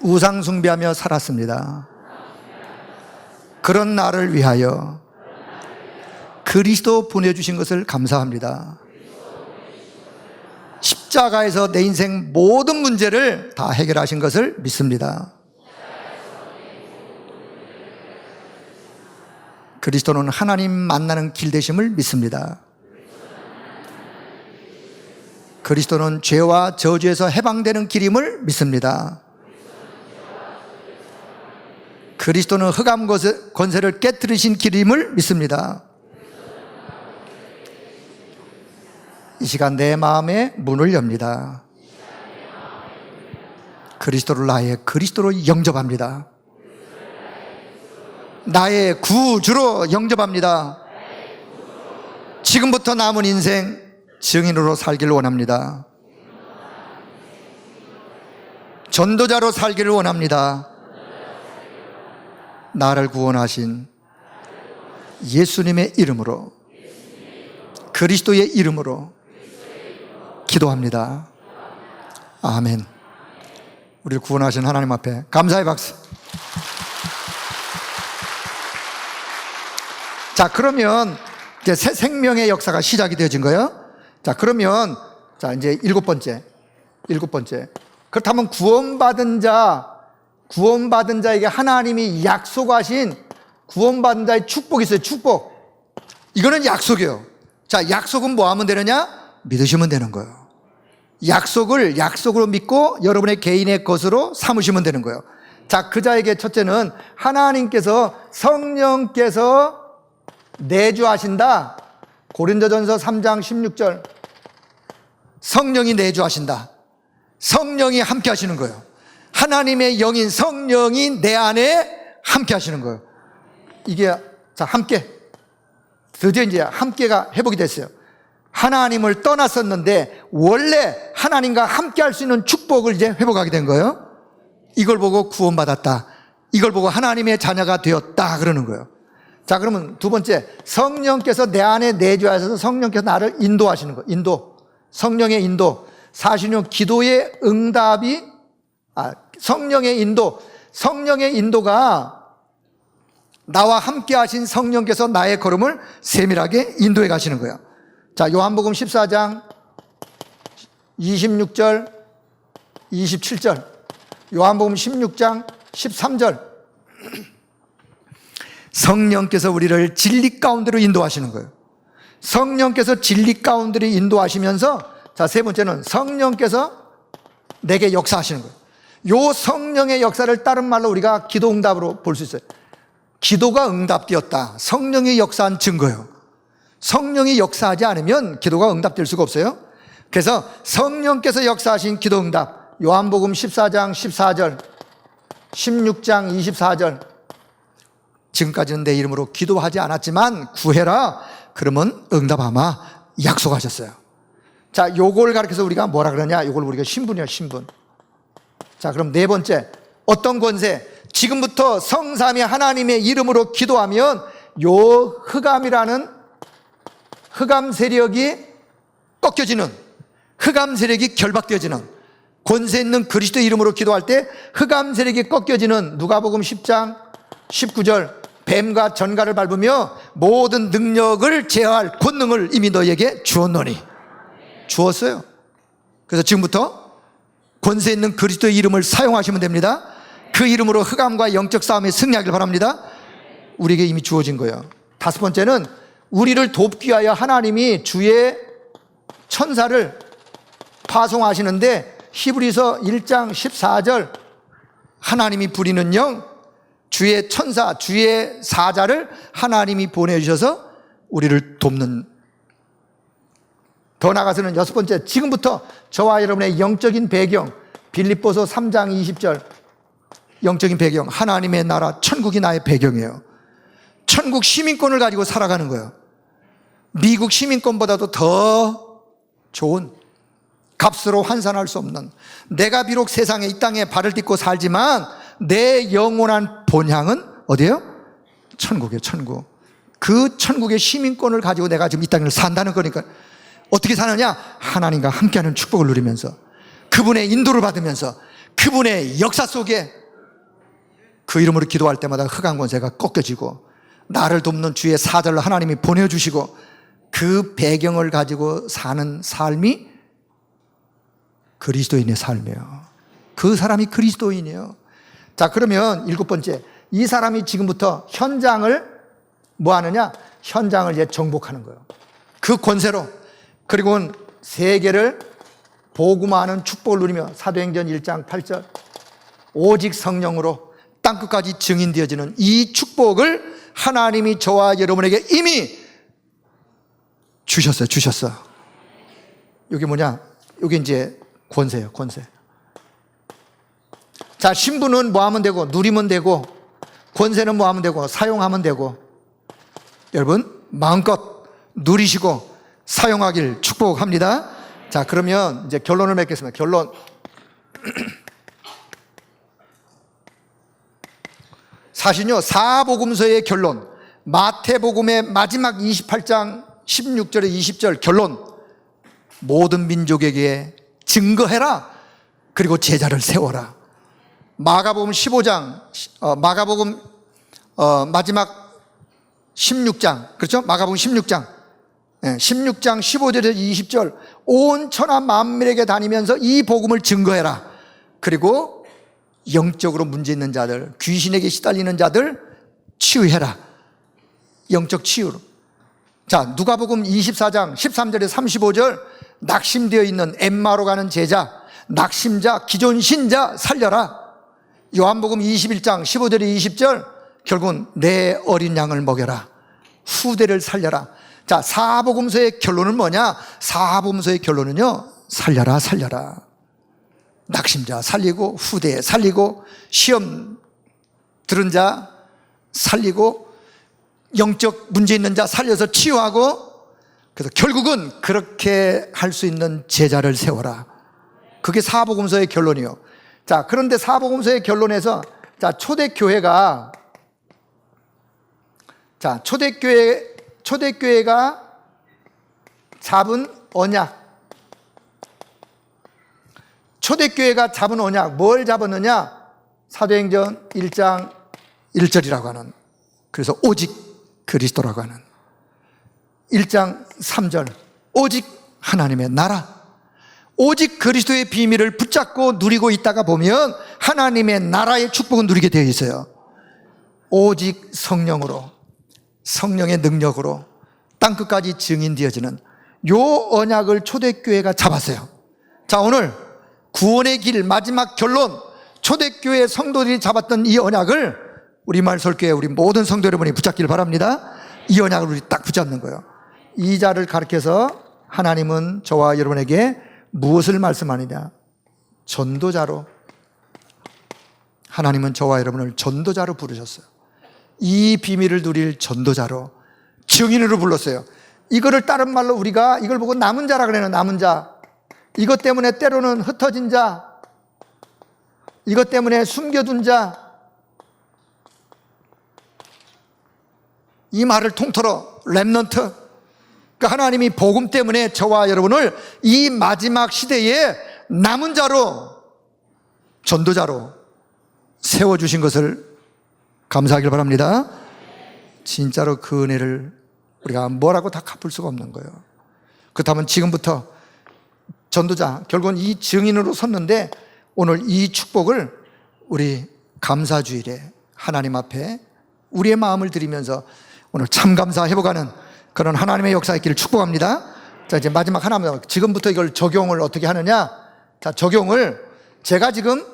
우상 숭배하며 살았습니다. 그런 나를 위하여 그리스도 보내주신 것을 감사합니다. 십자가에서 내 인생 모든 문제를 다 해결하신 것을 믿습니다. 그리스도는 하나님 만나는 길 되심을 믿습니다. 그리스도는 죄와 저주에서 해방되는 길임을 믿습니다. 그리스도는 흑암 권세를 깨뜨리신 길임을 믿습니다. 이 시간 내 마음의 문을 엽니다. 그리스도를 나의 그리스도로 영접합니다. 나의 구주로 영접합니다. 지금부터 남은 인생 증인으로 살기를 원합니다. 전도자로 살기를 원합니다. 나를 구원하신 예수님의 이름으로, 그리스도의 이름으로 기도합니다. 아멘. 우리를 구원하신 하나님 앞에 감사의 박수. 자, 그러면 이제 새 생명의 역사가 시작이 되어진 거예요. 자, 그러면 이제 일곱 번째. 그렇다면 구원받은 자에게 하나님이 약속하신 구원받은 자의 축복이 있어요. 축복. 이거는 약속이에요. 자, 약속은 뭐 하면 되느냐? 믿으시면 되는 거예요. 약속으로 믿고 여러분의 개인의 것으로 삼으시면 되는 거예요. 자, 그 자에게 첫째는 하나님께서 성령께서 내주하신다. 고린도전서 3장 16절. 성령이 내주하신다. 성령이 함께 하시는 거예요. 하나님의 영인 성령이 내 안에 함께 하시는 거예요. 이게, 자, 함께. 드디어 이제 함께가 회복이 됐어요. 하나님을 떠났었는데 원래 하나님과 함께 할 수 있는 축복을 이제 회복하게 된 거예요. 이걸 보고 구원받았다. 이걸 보고 하나님의 자녀가 되었다. 그러는 거예요. 자, 그러면 두 번째, 성령께서 내 안에 내주하셔서 성령께서 나를 인도하시는 거예요. 성령의 인도. 사실은 기도의 응답이, 성령의 인도가 나와 함께 하신 성령께서 나의 걸음을 세밀하게 인도해 가시는 거예요. 자, 요한복음 14장 26절, 27절. 요한복음 16장 13절. 성령께서 우리를 진리 가운데로 인도하시는 거예요. 성령께서 진리 가운데로 인도하시면서, 자, 세 번째는 성령께서 내게 역사하시는 거예요. 요 성령의 역사를 다른 말로 우리가 기도 응답으로 볼 수 있어요. 기도가 응답되었다. 성령이 역사한 증거요. 성령이 역사하지 않으면 기도가 응답될 수가 없어요. 그래서 성령께서 역사하신 기도 응답, 요한복음 14장 14절, 16장 24절, 지금까지는 내 이름으로 기도하지 않았지만 구해라, 그러면 응답하마 약속하셨어요. 자, 요걸 가르쳐서 우리가 뭐라 그러냐? 요걸 우리가 신분이요, 신분. 자, 그럼 네 번째, 어떤 권세? 지금부터 성삼위 하나님의 이름으로 기도하면 요 흑암이라는 흑암 세력이 꺾여지는, 흑암 세력이 결박되어지는, 권세 있는 그리스도 이름으로 기도할 때 흑암 세력이 꺾여지는, 누가복음 10장 19절, 뱀과 전갈을 밟으며 모든 능력을 제어할 권능을 이미 너희에게 주었노니. 주었어요. 그래서 지금부터 권세 있는 그리스도의 이름을 사용하시면 됩니다. 그 이름으로 흑암과 영적 싸움에 승리하길 바랍니다. 우리에게 이미 주어진 거예요. 다섯 번째는 우리를 돕기 위하여 하나님이 주의 천사를 파송하시는데, 히브리서 1장 14절, 하나님이 부리는 영, 주의 천사, 주의 사자를 하나님이 보내주셔서 우리를 돕는. 더 나아가서는 여섯 번째, 지금부터 저와 여러분의 영적인 배경, 빌립보서 3장 20절, 영적인 배경, 하나님의 나라, 천국이 나의 배경이에요. 천국 시민권을 가지고 살아가는 거예요. 미국 시민권보다도 더 좋은, 값으로 환산할 수 없는, 내가 비록 세상에 이 땅에 발을 딛고 살지만 내 영원한 본향은 어디예요? 천국이에요. 천국. 그 천국의 시민권을 가지고 내가 지금 이 땅을 산다는 거니까. 어떻게 사느냐? 하나님과 함께하는 축복을 누리면서, 그분의 인도를 받으면서, 그분의 역사 속에 그 이름으로 기도할 때마다 흑암 권세가 꺾여지고 나를 돕는 주의 사자를 하나님이 보내주시고, 그 배경을 가지고 사는 삶이 그리스도인의 삶이에요. 그 사람이 그리스도인이에요. 자, 그러면 일곱 번째, 이 사람이 지금부터 현장을 뭐 하느냐? 현장을 이제 정복하는 거예요. 그 권세로. 그리고는 세계를 복음화하는 축복을 누리며, 사도행전 1장 8절, 오직 성령으로 땅끝까지 증인되어지는 이 축복을 하나님이 저와 여러분에게 이미 주셨어요. 이게 뭐냐? 이게 이제 권세예요, 권세. 자, 신분은 뭐 하면 되고, 누리면 되고, 권세는 뭐 하면 되고, 사용하면 되고. 여러분, 마음껏 누리시고 사용하길 축복합니다. 자, 그러면 이제 결론을 맺겠습니다. 결론. 사실요, 사복음서의 결론, 마태복음의 마지막 28장 16절에 20절 결론, 모든 민족에게 증거해라, 그리고 제자를 세워라. 마가복음 15장, 마가복음 마지막 16장, 그렇죠? 마가복음 16장, 16장 15절에서 20절, 온 천하 만민에게 다니면서 이 복음을 증거해라. 그리고 영적으로 문제 있는 자들, 귀신에게 시달리는 자들 치유해라. 영적 치유로. 자, 누가복음 24장 13절에서 35절, 낙심되어 있는 엠마로 가는 제자, 낙심자, 기존 신자 살려라. 요한복음 21장 15절에 20절, 결국은 내 어린 양을 먹여라. 후대를 살려라. 자, 사복음서의 결론은 뭐냐? 사복음서의 결론은요, 살려라, 살려라. 낙심자 살리고, 후대 살리고, 시험 들은 자 살리고, 영적 문제 있는 자 살려서 치유하고, 그래서 결국은 그렇게 할 수 있는 제자를 세워라. 그게 사복음서의 결론이요. 자, 그런데 사복음서의 결론에서, 자, 초대교회가 잡은 언약, 초대교회가 잡은 언약, 뭘 잡았느냐? 사도행전 1장 1절이라고 하는, 그래서 오직 그리스도라고 하는 1장 3절, 오직 하나님의 나라, 오직 그리스도의 비밀을 붙잡고 누리고 있다가 보면 하나님의 나라의 축복은 누리게 되어 있어요. 오직 성령으로, 성령의 능력으로 땅끝까지 증인되어지는 요 언약을 초대교회가 잡았어요. 자, 오늘 구원의 길 마지막 결론, 초대교회 성도들이 잡았던 이 언약을 우리말 설교에 우리 모든 성도 여러분이 붙잡기를 바랍니다. 이 언약을 우리 딱 붙잡는 거예요. 이 자를 가르쳐서 하나님은 저와 여러분에게 무엇을 말씀하느냐? 전도자로. 하나님은 저와 여러분을 전도자로 부르셨어요. 이 비밀을 누릴 전도자로, 증인으로 불렀어요. 이거를 다른 말로 우리가 이걸 보고 남은 자라 그래요. 남은 자. 이것 때문에 때로는 흩어진 자, 이것 때문에 숨겨둔 자, 이 말을 통틀어 렘넌트. 그러니까 하나님이 복음 때문에 저와 여러분을 이 마지막 시대에 남은 자로, 전도자로 세워주신 것을 감사하길 바랍니다. 진짜로 그 은혜를 우리가 뭐라고 다 갚을 수가 없는 거예요. 그렇다면 지금부터 전도자, 결국은 이 증인으로 섰는데 오늘 이 축복을 우리 감사주일에 하나님 앞에 우리의 마음을 드리면서 오늘 참 감사 회복하는 그런 하나님의 역사의 길을 축복합니다. 자, 이제 마지막 하나만, 지금부터 이걸 적용을 어떻게 하느냐? 자, 적용을 제가 지금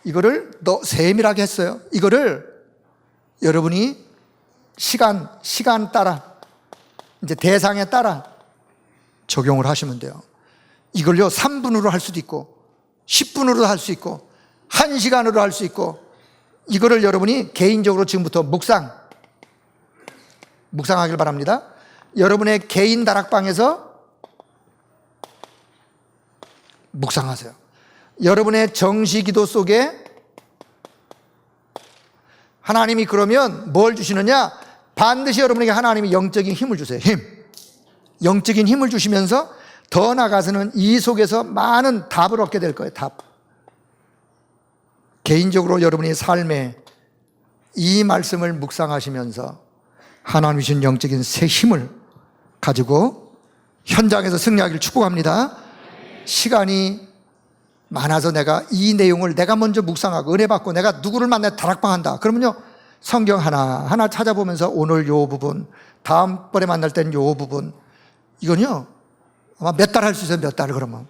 이거를 세밀하게 했어요. 이거를 여러분이 시간 따라, 이제 대상에 따라 적용을 하시면 돼요. 이걸요 3분으로 할 수도 있고 10분으로 할 수 있고 1시간으로 할 수 있고, 이거를 여러분이 개인적으로 지금부터 묵상하길 바랍니다. 여러분의 개인 다락방에서 묵상하세요. 여러분의 정시기도 속에 하나님이 그러면 뭘 주시느냐? 반드시 여러분에게 하나님이 영적인 힘을 주세요. 영적인 힘을 주시면서 더 나아가서는 이 속에서 많은 답을 얻게 될 거예요. 답. 개인적으로 여러분의 삶에 이 말씀을 묵상하시면서 하나님 주신 영적인 새 힘을 가지고 현장에서 승리하기를 축복합니다. 시간이 많아서 내가 이 내용을 내가 먼저 묵상하고 은혜 받고 내가 누구를 만나 다락방한다. 그러면요 성경 하나 찾아보면서 오늘 요 부분, 다음번에 만날 때는 요 부분, 이건요 아마 몇 달 할 수 있어요. 몇 달. 그러면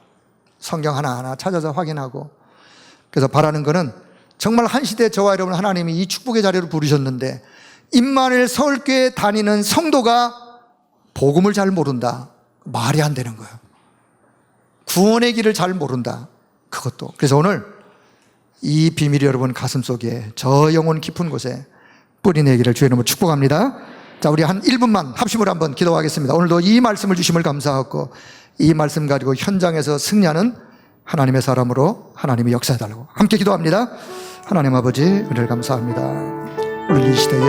성경 하나 찾아서 확인하고. 그래서 바라는 거는 정말 한 시대 저와 여러분 하나님이 이 축복의 자리로 부르셨는데 임마누엘 서울교회 다니는 성도가 복음을 잘 모른다. 말이 안 되는 거예요. 구원의 길을 잘 모른다. 그것도. 그래서 오늘 이 비밀이 여러분 가슴속에 저 영혼 깊은 곳에 뿌리내기를 주의 이름으로 축복합니다. 자, 우리 한 1분만 합심으로 한번 기도하겠습니다. 오늘도 이 말씀을 주심을 감사하고 이 말씀 가지고 현장에서 승리하는 하나님의 사람으로 하나님이 역사해달라고 함께 기도합니다. 하나님 아버지 은혜를 감사합니다. 우리 이 시대에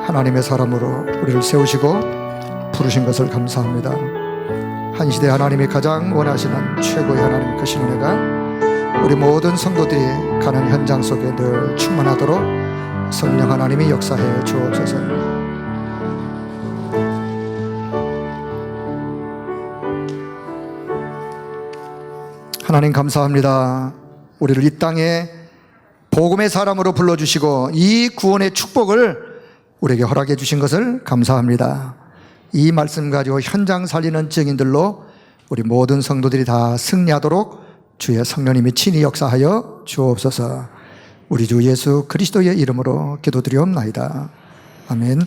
하나님의 사람으로 우리를 세우시고 부르신 것을 감사합니다. 한 시대 하나님이 가장 원하시는 최고의 하나님 그 은혜가 우리 모든 성도들이 가는 현장 속에 늘 충만하도록 성령 하나님이 역사해 주옵소서. 하나님 감사합니다. 우리를 이 땅에 복음의 사람으로 불러주시고 이 구원의 축복을 우리에게 허락해 주신 것을 감사합니다. 이 말씀 가지고 현장 살리는 증인들로 우리 모든 성도들이 다 승리하도록 주의 성령님이 친히 역사하여 주옵소서. 우리 주 예수 그리스도의 이름으로 기도드리옵나이다. 아멘.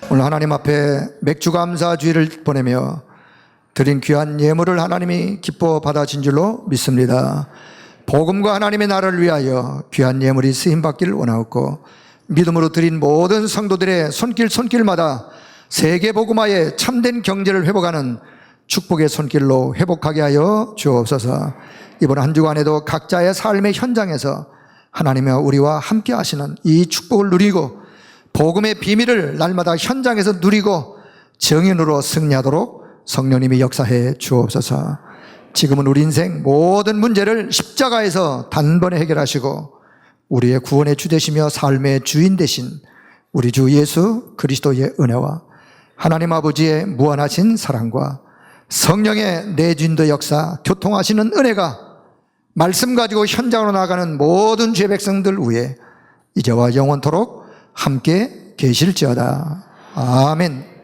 오늘 하나님 앞에 맥주감사주의를 보내며 드린 귀한 예물을 하나님이 기뻐 받아진 줄로 믿습니다. 복음과 하나님의 나라를 위하여 귀한 예물이 쓰임받기를 원하옵고 믿음으로 드린 모든 성도들의 손길마다 세계 복음화의 참된 경제를 회복하는 축복의 손길로 회복하게 하여 주옵소서. 이번 한 주간에도 각자의 삶의 현장에서 하나님의 우리와 함께 하시는 이 축복을 누리고 복음의 비밀을 날마다 현장에서 누리고 증인으로 승리하도록 성령님이 역사해 주옵소서. 지금은 우리 인생 모든 문제를 십자가에서 단번에 해결하시고 우리의 구원의 주 되시며 삶의 주인 되신 우리 주 예수 그리스도의 은혜와 하나님 아버지의 무한하신 사랑과 성령의 내주인도 역사 교통하시는 은혜가 말씀 가지고 현장으로 나가는 모든 죄 백성들 위에 이제와 영원토록 함께 계실지어다. 아멘.